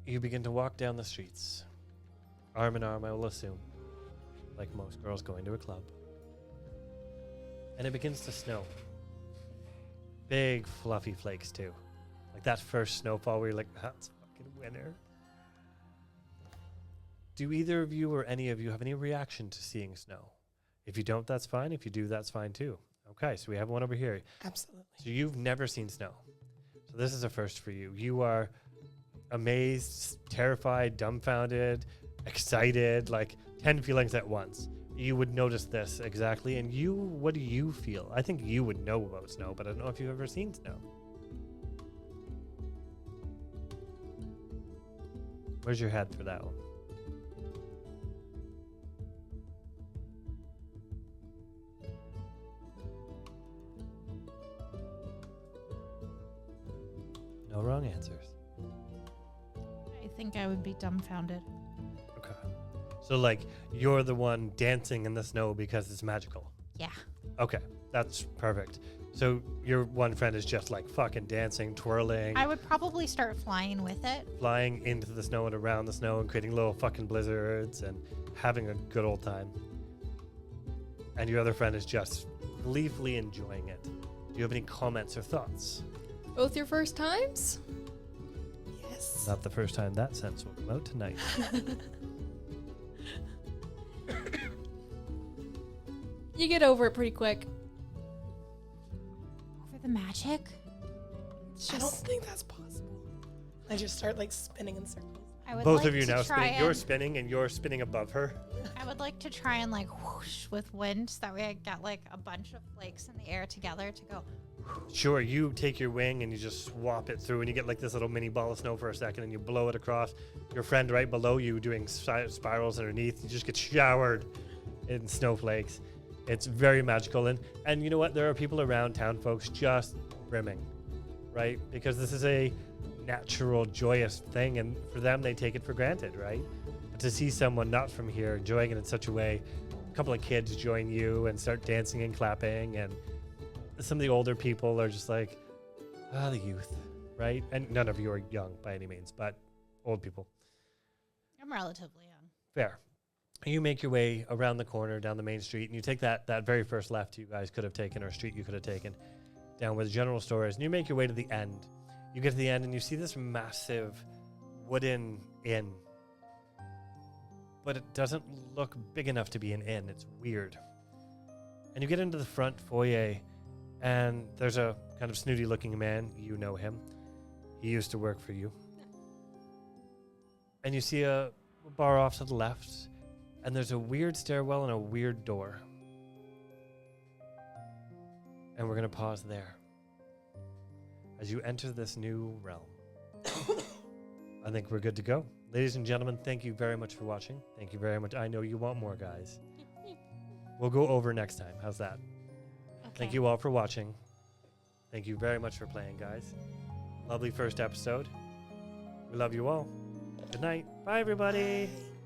you begin to walk down the streets, arm in arm, I will assume, like most girls going to a club. And it begins to snow. Big, fluffy flakes, too. Like that first snowfall where you're like, that's fucking winter. Do either of you or any of you have any reaction to seeing snow? If you don't, that's fine. If you do, that's fine, too. Okay, so we have one over here. Absolutely. So you've never seen snow. So this is a first for you. You are amazed, terrified, dumbfounded, excited, like 10 feelings at once. You would notice this exactly. And you, what do you feel? I think you would know about snow, but I don't know if you've ever seen snow. Where's your head for that one? No wrong answers. I think I would be dumbfounded. Okay. So, like, you're the one dancing in the snow because it's magical. Yeah. Okay, that's perfect. So, your one friend is just, like, fucking dancing, twirling, I would probably start flying with it. flying into the snow and around the snow and creating little fucking blizzards and having a good old time. And your other friend is just gleefully enjoying it. Do you have any comments or thoughts? Both your first times? Yes. Not the first time that sentence will come out tonight. You get over it pretty quick. Over the magic? It's I don't just think that's possible. I just start like spinning in circles. I would Both like of you to now try spinning. You're and- spinning and you're spinning above her. I would like to try and like whoosh with wind, so that way I get like a bunch of flakes in the air together to go. Sure, you take your wing and you just swap it through and you get like this little mini ball of snow for a second and you blow it across. Your friend right below you doing spirals underneath. You just get showered in snowflakes. It's very magical. And you know what? There are people around town, folks, just brimming, right? Because this is a natural, joyous thing. And for them, they take it for granted, right? But to see someone not from here enjoying it in such a way, a couple of kids join you and start dancing and clapping, and some of the older people are just like, the youth, right? And none of you are young by any means, but old people. I'm relatively young. Fair. You make your way around the corner down the main street, and you take that very first left you guys could have taken, or street you could have taken, down where the general store is, and you make your way to the end. You get to the end, and you see this massive wooden inn, but it doesn't look big enough to be an inn. It's weird. And you get into the front foyer, and there's a kind of snooty-looking man. You know him. He used to work for you. And you see a bar off to the left, and there's a weird stairwell and a weird door. And we're going to pause there. As you enter this new realm, I think we're good to go. Ladies and gentlemen, thank you very much for watching. Thank you very much. I know you want more, guys. We'll go over next time. How's that? Okay. Thank you all for watching. Thank you very much for playing, guys. Lovely first episode. We love you all. Good night. Bye, everybody. Bye.